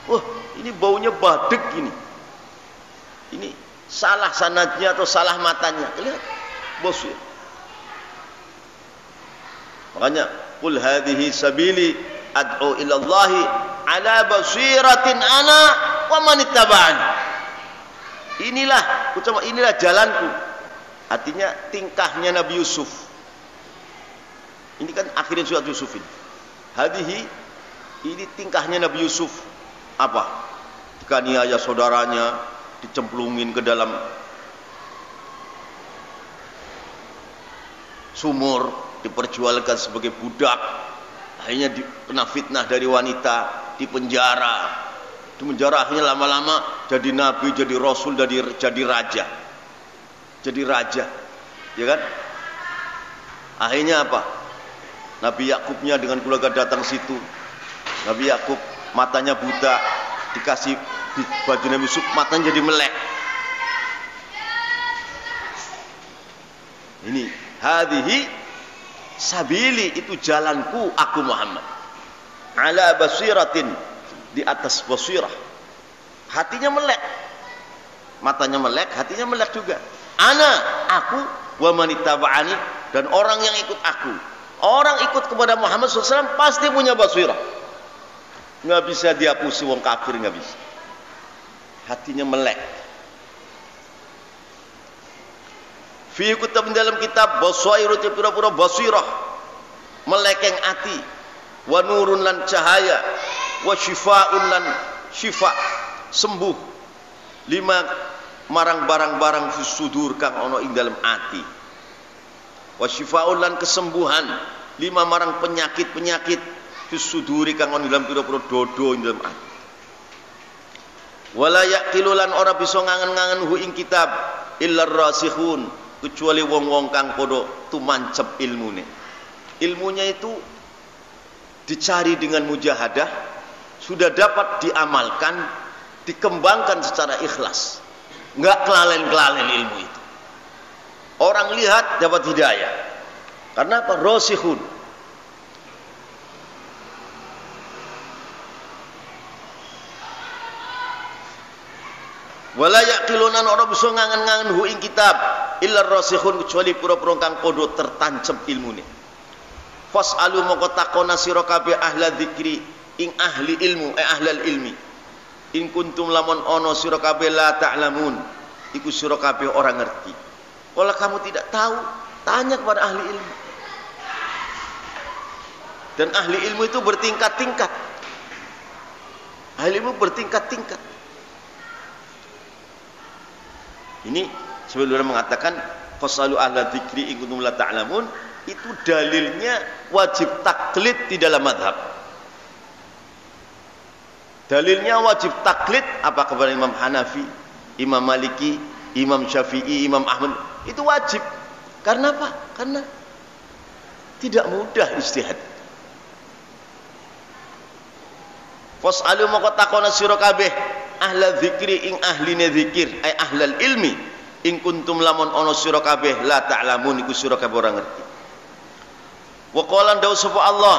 wah ini baunya badek ini salah sanadnya atau salah matanya, lihat basir. Makanya qul hadhihi sabili ad'u ila Allahi ala basiratin ana wa man ittaba'ani. Inilah jalanku. Artinya tingkahnya Nabi Yusuf. Ini kan akhirnya surat Yusuf ini. Hadhihi, ini tingkahnya Nabi Yusuf. Apa? Dikaniaya saudaranya, dicemplungin ke dalam sumur, diperjualkan sebagai budak, akhirnya kena fitnah dari wanita, di penjara, akhirnya lama-lama jadi nabi, jadi rasul, jadi raja, ya kan? Akhirnya apa? Nabi Yakubnya dengan keluarga datang situ. Nabi Yakub matanya buta, dikasih di baju Nabi Yusuf, matanya jadi melek. Ini hadhihi sabili, itu jalanku aku Muhammad, ala basiratin, di atas basirah. Hatinya melek, matanya melek, hatinya melek juga. Ana, aku, wa man ittaba'ani, dan orang yang ikut aku. Orang ikut kepada Muhammad SAW pasti punya basirah. Nggak bisa dihapusi wong kafir, nggak bisa. Hatinya melek. Fi kutab dalam kitab basairu pira-pira basirah, melekeng ati, wa nurun lan cahaya, wa syifaun lan syifa, sembuh lima marang barang-barang fis sudur kang ana ing dalam ati, wa syifaun lan kesembuhan lima marang penyakit-penyakit fis suduri kang ana dalam pira-pira dodo ing dalam ati. Wala yaqilulan ora bisa ngangen-ngangen hu ing kitab illar rasikhun, kecuali wong-wong kang padha tumancep ilmune. Ilmunya itu dicari dengan mujahadah, sudah dapat diamalkan, dikembangkan secara ikhlas, enggak kelalen-kelalen ilmu itu. Orang lihat dapat hidayah. Karena apa? Rasikhun. Wala yaqilunan ora bisa ngangen-ngangen hu ing kitab illa rasikhun, kecuali pura-pura kang padha tertancep ilmune. Fasalu mongko takona sira kabeh ahla dzikri ing ahli ilmu, ahlal ilmi. In kuntum lamun ana sira kabeh la ta'lamun, iku sira kabeh ora ngerti. Kalau kamu tidak tahu, tanya kepada ahli ilmu. Dan ahli ilmu itu bertingkat-tingkat. Ahli ilmu bertingkat-tingkat. Ini sebelumnya mengatakan fasalu ahla dzikri in kuntum la ta'lamun, itu dalilnya wajib taklid di dalam mazhab. Dalilnya wajib taklid apa kepada Imam Hanafi, Imam Maliki, Imam Syafi'i, Imam Ahmad, itu wajib. Karena apa? Karena tidak mudah ijtihad. Fasalu maka takona sira kabeh ahla dzikri ing ahline zikir, ay ahlal ilmi in kuntum lamun ana sira kabeh la ta'lamun iku sira kabeh ora ngerti. Wa qala dawu sapa Allah,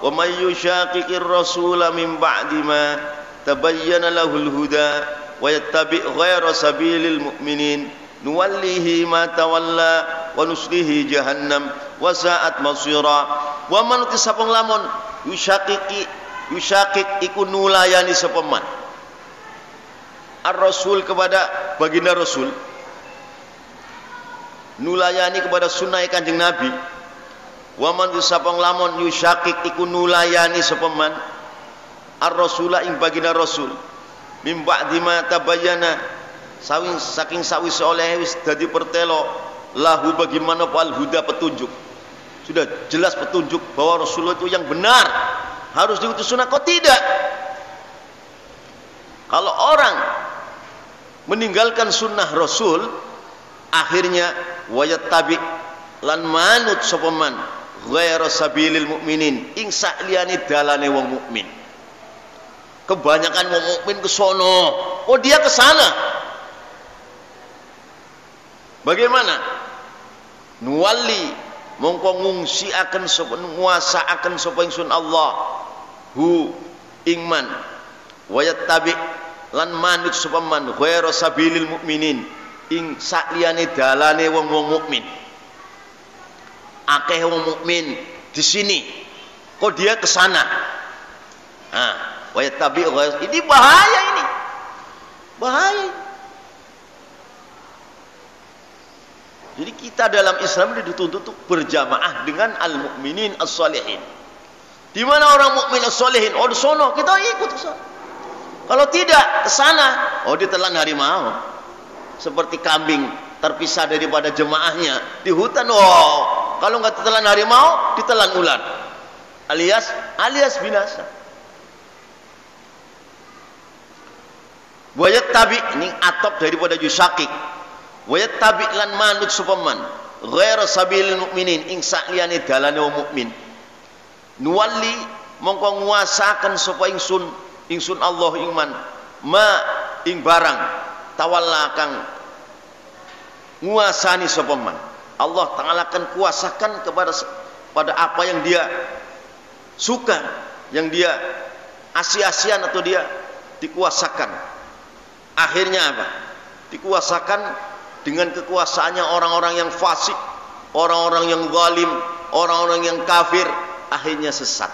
wa may yushaqiqir rasula min ba'di ma tabayyana lahul huda wa yattabi' ghayra sabilil mu'minin nuwallihi ma tawalla wa nuslihi jahannam wa sa'at masira. Wa man tisapung lamun yusyaqik iku nulayani sapa man ar-rasul kepada baginda Rasul, nulayani kepada sunnah Kanjeng Nabi. Wa man tisapung lamun yusyaqik iku nulayani sapa man ar-rasula ing baginda Rasul mim ba'di ma tabayyana saking sawise oleh wis dadi pertelo lahu bagaimana fal huda petunjuk. Sudah jelas petunjuk bahwa Rasulullah itu yang benar, harus diutus sunnah. Kok tidak? Kalau orang meninggalkan sunnah Rasul, akhirnya wayat tabi lan manut sapa man ghairu sabilil mukminin ing sakliyane dalane wong mukmin. Kebanyakan wong mukmin ke sono, oh dia ke sana. Bagaimana? Nuwalli mongko ngungsiaken sapa nguasaaken sapa ingsun Allah hu ingman wayat tabi lan manut sapa man ghairu sabilil mukminin ing sakliyane dalane wong-wong mukmin. Akeh wong mukmin di sini, kok dia ke sana? Nah, wayat tabi ini bahaya ini. Bahaya. Jadi kita dalam Islam dituntut untuk berjamaah dengan al-mukminin as-salihin. Di mana orang mukmin as-salihin? Oh di sono, kita ikut ke sana. Kalau tidak ke sana, oh ditelan harimau. Seperti kambing terpisah daripada jemaahnya di hutan. Oh, kalau nggak ditelan harimau, ditelan ular. Alias binasa. Wayat tabi ini atop daripada yusakik. Wayat tabi lan manut supaman ghairu sabilil mukminin ing sakliyane dalane wong mukmin. Nuwalli mongko nguasaken sapa ingsun Allah ingman ma ing barang tawalla kang nguasani sapa man. Allah Ta'ala akan kuasakan pada apa yang dia suka, yang dia asi-asian atau dia dikuasakan. Akhirnya apa? Dikuasakan dengan kekuasaannya orang-orang yang fasik, orang-orang yang zalim, orang-orang yang kafir, akhirnya sesat.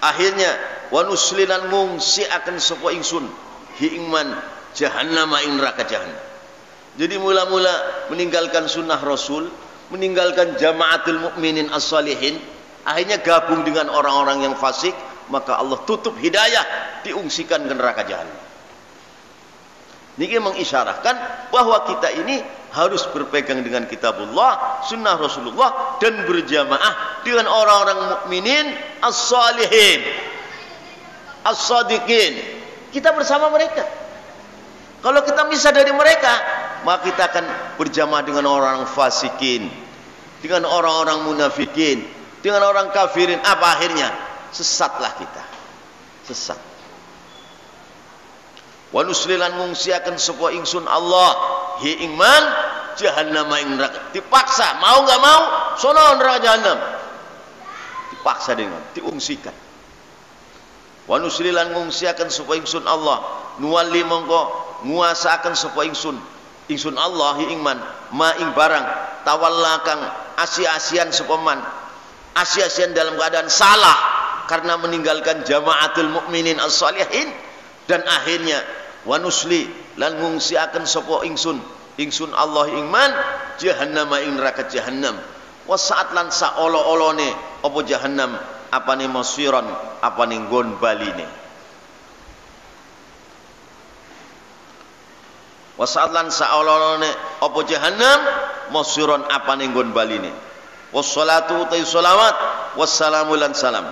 Akhirnya wa nuslilan mungsi akan sapa ingsun hi ingman jahannam ing neraka jahannam. Jadi mula-mula meninggalkan sunnah Rasul, meninggalkan jamaatul mukminin as-salihin, akhirnya gabung dengan orang-orang yang fasik, maka Allah tutup hidayah, diungsikan ke neraka jahannam. Ini mengisyarahkan bahwa kita ini harus berpegang dengan kitabullah, sunnah Rasulullah, dan berjamaah dengan orang-orang mukminin as-salihin, as-sadiqin. Kita bersama mereka. Kalau kita misah dari mereka, maka kita akan berjamaah dengan orang fasikin, dengan orang-orang munafikin, dengan orang kafirin. Apa akhirnya? Sesatlah kita. Sesat. Wa nuslilan ngungsiaken sapa ingsun Allah hi ingman jahannam ing neraka. Dipaksa, mau enggak mau, sono neraka jahannam. Dipaksa dengan diungsikan. Wa nuslilan ngungsiaken sapa ingsun Allah, nuwalli mongko nguasaaken sapa ingsun Allah hi ingman ma ing barang tawalla kang asi-asian sapa man. Asi-asian dalam keadaan salah karena meninggalkan jamaatul mukminin as-salihin, dan akhirnya wa nusli lan ngungsiaken sapa ingsun Allah ingman jahannam ing neraka jahannam wa saat lan saolo-olone apa jahannam apane masiran apane nggon baline. Wasatlan sa'olone apa jahannam masiran apane nggon baline. Wassalatu utai salawat wassalamu lan salam.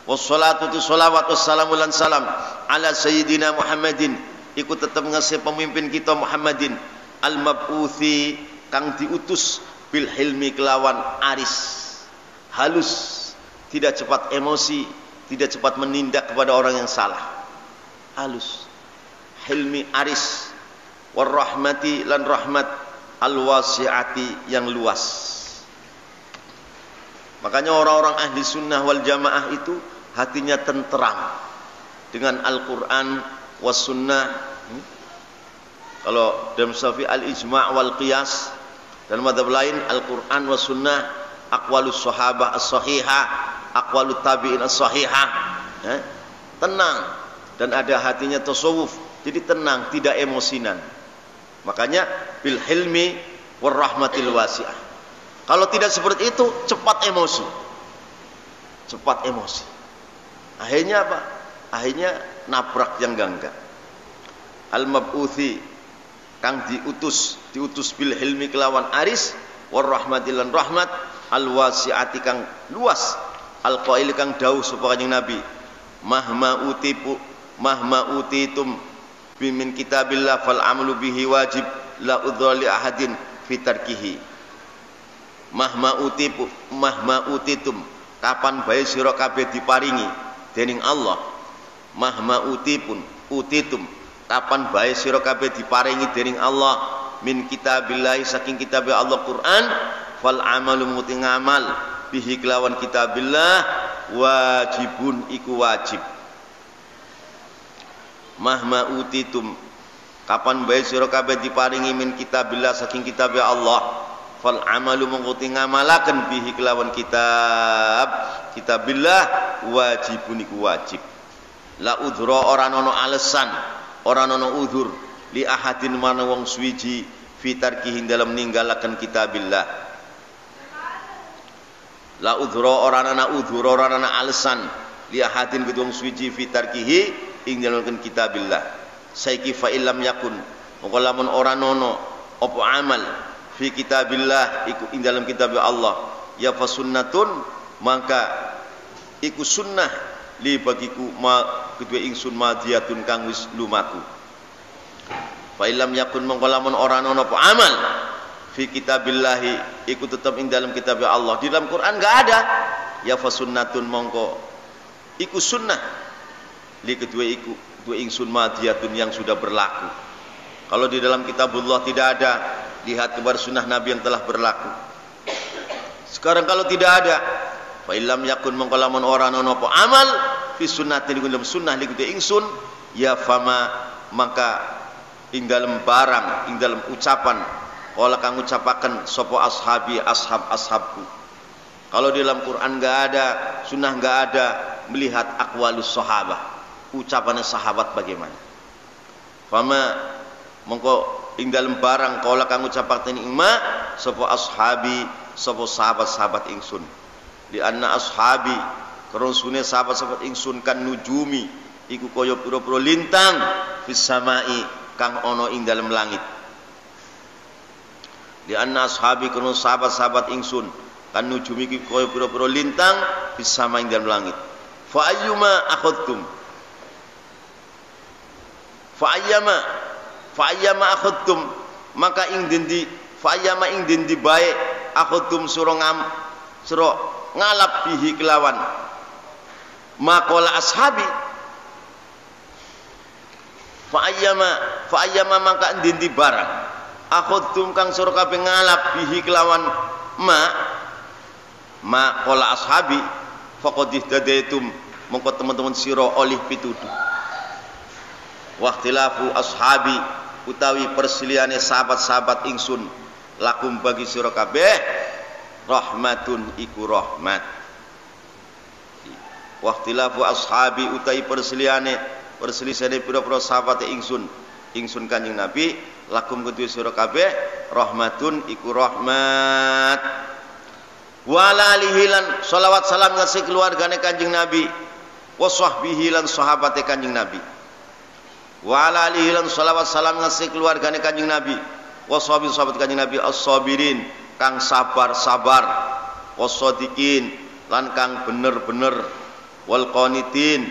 Wassalatu tu salawat wassalamu lan salam ala sayyidina Muhammadin iku tetep ngasih pemimpin kita Muhammadin al-mab'uthi kang diutus bil hilmi kelawan aris halus, tidak cepat emosi, tidak cepat menindak kepada orang yang salah, halus, hilmi aris, warahmati lan rahmat al-wasi'ati yang luas. Makanya orang-orang ahli sunnah wal jamaah itu hatinya tenteram dengan Al-Quran was sunnah. Kalau dalam Syafi'i al-ijma' wal qiyas dan madhab lain Al-Quran was sunnah, aqwalus sahabah as-sahihah, aqwalut tabi'in as-sahihah. Tenang dan ada hatinya tasawuf, jadi tenang, tidak emosinan. Makanya bil hilmi war rahmatil wasi'ah. Kalau tidak seperti itu cepat emosi. Cepat emosi. Akhirnya apa? Akhirnya nabrak yang enggak. Al-mab'uthi kang diutus bil hilmi kelawan aris war rahmatil lan rahmat al-wasi'ati kang luas al-qail kang dawuh sapa Kanjeng Nabi mahma utitum bimin kitabillah fal amalu bihi wajib la udhali ahadin fi tarkihi. Mahma utitum kapan bae sira kabeh diparingi dening Allah. Mahma utitum kapan bae sira kabeh diparingi dening Allah min kitabillah saking kitab Allah Quran fal amalu muti ngamal bihi kelawan kitabillah wajibun iku wajib. Mahma utitum kapan bae sira kabeh diparingi min kitabillah saking kitab Allah fal amalu mengkuti ngamalaken bihi kelawan kitabillah wajibun iku wajib. La udhra ora ana alasan, ora ana udhur li ahadin mana wong suwiji fi tarkihi dalam ninggalaken kitabillah. La udhra ora ana udhur, ora ana alasan li ahadin wong suwiji fi tarkihi ing dalam kitabillah. Saiki fa illam yakun mongko lamun ora ana apa amal fi kitabillah iku ing dalam kitab Allah ya fa sunnatun maka iku sunnah li bagiku ma kedue ingsun madiyatun kang wis lumaku. Fa illam yakun mongko lamun ora ana apa amal fi kitabillah iku tetep ing dalam kitab Allah. Di dalam Quran enggak ada ya fa sunnatun mongko iku sunnah li kedue iku kedue ingsun madiyatun yang sudah berlaku. Kalau di dalam kitabullah tidak ada, lihat kepada sunnah Nabi yang telah berlaku. Sekarang kalau tidak ada, fa illam yakun mongko lamun ora ana apa amal fi sunnatin dalam sunnah liku ingsun ya fama maka ing dalam barang ing dalam ucapan kala kang ngucapaken sapa ashabi ashab-ashabku. Kalau di dalam Quran enggak ada, sunnah enggak ada, melihat aqwalus sahabah, ucapan sahabat bagaimana. Fama mongko ing dalem barang kala kang ngucapaken ingma sapa ashabi sapa sahabat-sahabat ingsun. Di anna ashabi kerusune sahabat-sahabat ingsun kan nujumi iku kaya pira-pira lintang fis samai kang ana ing dalem langit. Di anna ashabi kerus sahabat-sahabat ingsun kan nujumi iku kaya pira-pira lintang fis samai ing dalem langit. Fa ayyuma akhadtum fa ayyama akhadtum maka ing dendi fa ayyama ing dendi bae akhadtum sura ngalap bihi kelawan maqala ashabi fa ayyama maka dendi barang akhadtum kang sura kabeh ngalap bihi kelawan maqala ashabi faqad ihtadaitum mongko teman-teman sira oleh pituduh. Waqtilafu ashabi utawi persiliane sahabat-sahabat ingsun lakum bagi sira kabeh rahmatun iku rahmat. Waqtilafu ashabi utawi perselisane pira-pira sahabat ingsun Kanjeng Nabi lakum kedue sira kabeh rahmatun iku rahmat. wa alihi lan sholawat salam ngasih keluargane Kanjeng Nabi, wa sahbihi lan sahabate Kanjeng Nabi, wa alihi lan sholawat salam ngasih keluargane Kanjeng Nabi, wa sahbihi sahabat Kanjeng Nabi as-sabirin kang sabar-sabar, was-shadiqin lan kang bener-bener, wal qanitin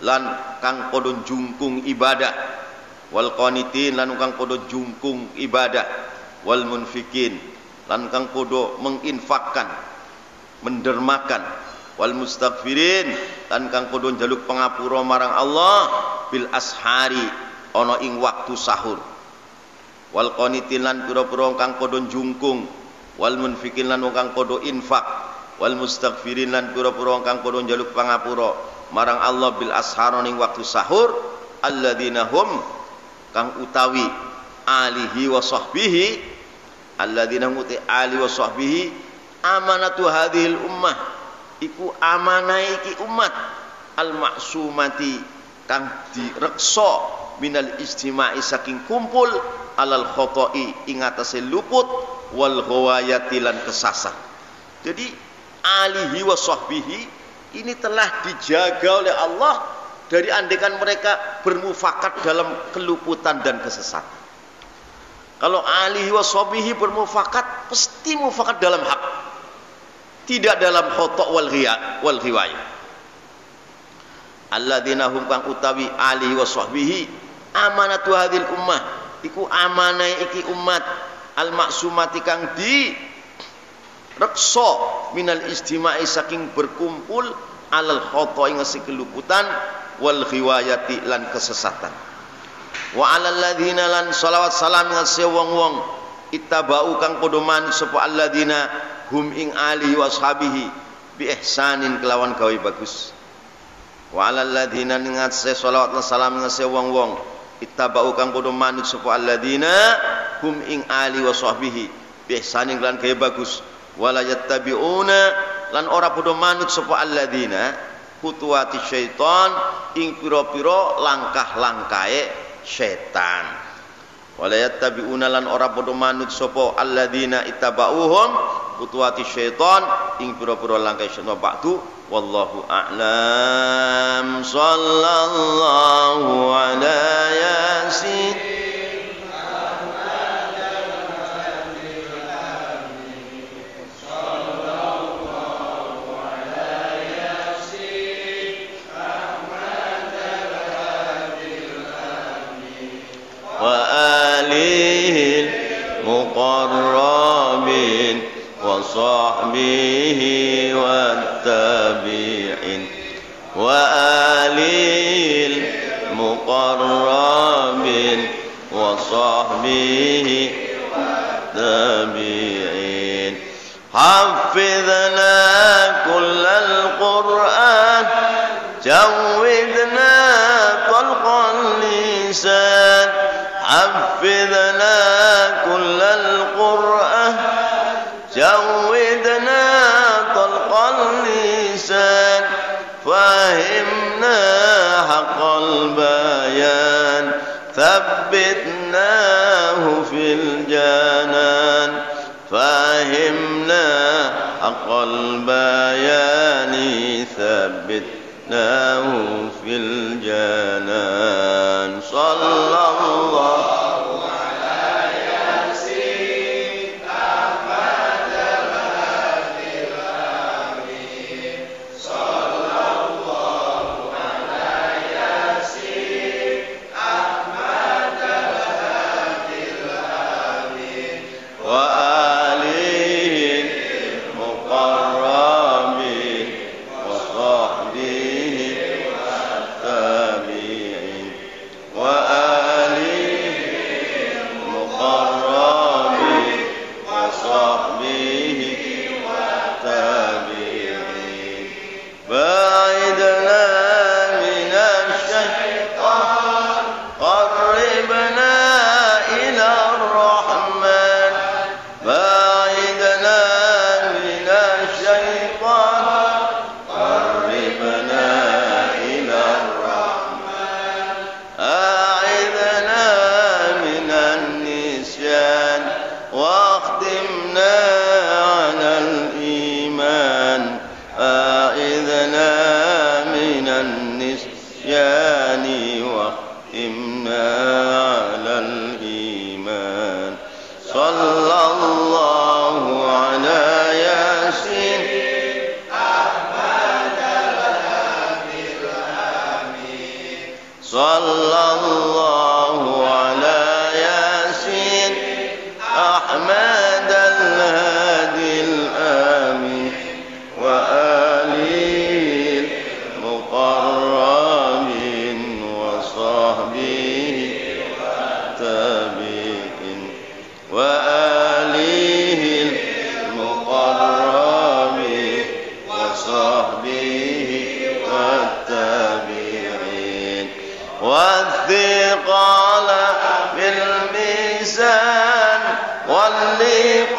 lan kang padha jungkung ibadah, wal qanitin lan kang padha jungkung ibadah, wal munfikin lan kang padha menginfakkan, mendermakan, wal mustaghfirin lan kang padha njaluk pangapura marang Allah bil ashari ana ing waktu sahur, wal qanitin lan pira-pira kang padha jungkung, wal munfikin lan kang padha infak, wal mustaghfirin lan pira-pira kang padha njaluk pangapura marang Allah bil ashar ning waktu sahur, alladzina hum kang utawi alihi wa sahbihi, alladzina muti ali wa sahbihi amanatu hadhil ummah iku amanah iki umat al maksumati kang direksa minal istima'i saking kumpul alal khoto'i ing atase luput wal ghawayati lan kesasar. Jadi alihi wa sahbihi ini telah dijaga oleh Allah dari andekan mereka bermufakat dalam keluputan dan kesesatan. Kalau alihi wa sahbihi bermufakat, pasti mufakat dalam hak, tidak dalam khotok wal ghiwayah. Alladzina hum kang utawi alihi wa sahbihi amanatu hadhil ummah iku amanah iki umat al maksumati kang di reksa minal istima'i saking berkumpul alal khoto'i ngasi keluputan wal ghiwayati lan kesesatan, wa alal ladzina lan sholawat salam ngasi wong-wong ittaba'u kang padha manut sapa alladzina hum ing alihi wa ashabihi bi ihsanin kelawan gawe bagus, wa alal ladzina ngasi sholawat lan salam ngasi wong-wong ittaba'u kang padha manut sapa alladzina hum ing alihi wa ashabihi bi ihsanin kelawan gawe bagus, wala yattabi'una lan ora padha manut sapa alladzina khutuwati syaitan ing pira-pira langkah-langkahe setan, wala yattabi'una lan ora padha manut sapa alladzina ittaba'uhum khutuwati syaitan ing pira-pira langkah setan. Ba'du wallahu a'lam. Sallallahu ala yasin. المقربين وصحبه والتابعين وآله المقربين وصحبه والتابعين. حفظنا كل القرآن جودنا طلق اللسان. حفظنا كل القرآن جودنا طلق اللسان. فهمنا حق البيان ثبتناه في الجنان. فهمنا حق البيان ثبتناه في الجنان. صلى الله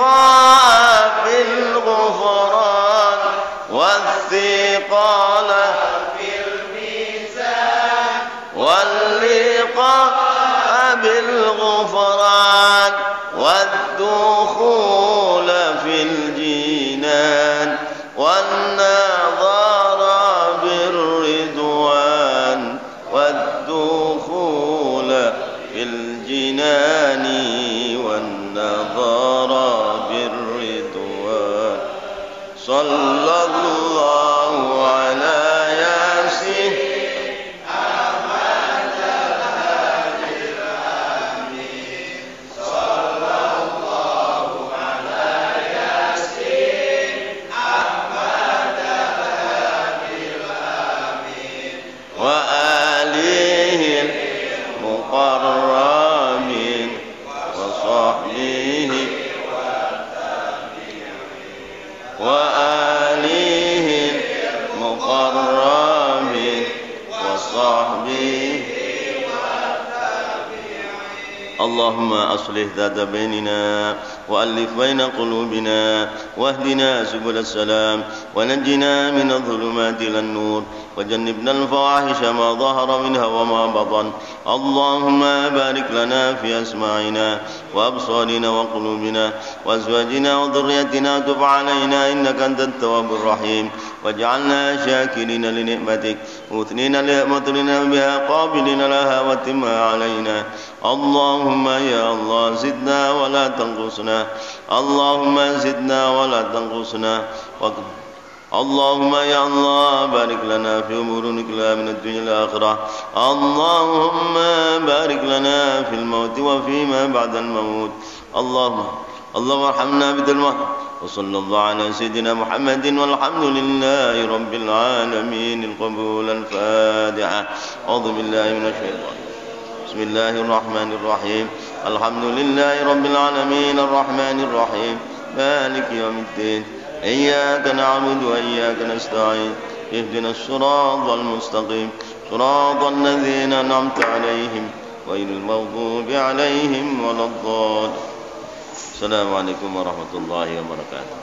واللقاء بالغفران والثقال بالميزان واللقاء بالغفران والدخول في الجنان والنظر بالرضوان والدخول في الجنان والنظر بالرضوان صلى الله على ياسين أحمد الهادي الأمين صلى الله على ياسين أحمد الهادي الأمين وآله المقربين وصحبه وآله المقربين وصحبه اللهم أصلح ذات بيننا وألف بين قلوبنا واهدنا سبل السلام ونجنا من الظلمات إلى النور وجنبنا الفواحش ما ظهر منها وما بطن اللهم بارك لنا في أسماعنا وأبصارنا وقلوبنا وأزواجنا وذريتنا تب علينا إنك أنت التواب الرحيم واجعلنا شاكرين لنعمتك مثنين لنعمتنا بها قابلين لها وتمها علينا اللهم يا الله زدنا ولا تنقصنا اللهم زدنا ولا تنقصنا اللهم يا الله بارك لنا في أمورنا كلها من الدنيا الآخرة اللهم بارك لنا في الموت وفيما بعد الموت اللهم ارحمنا بالموت وصلى الله على سيدنا محمد والحمد لله رب العالمين القبول الفاتحة أعوذ بالله من الشيطان بسم الله الرحمن الرحيم الحمد لله رب العالمين الرحمن الرحيم مالك يوم الدين إياك نعبد وإياك نستعين اهدنا الصراط المستقيم صراط الذين أنعمت عليهم غير المغضوب عليهم ولا الضالين السلام عليكم ورحمة الله وبركاته.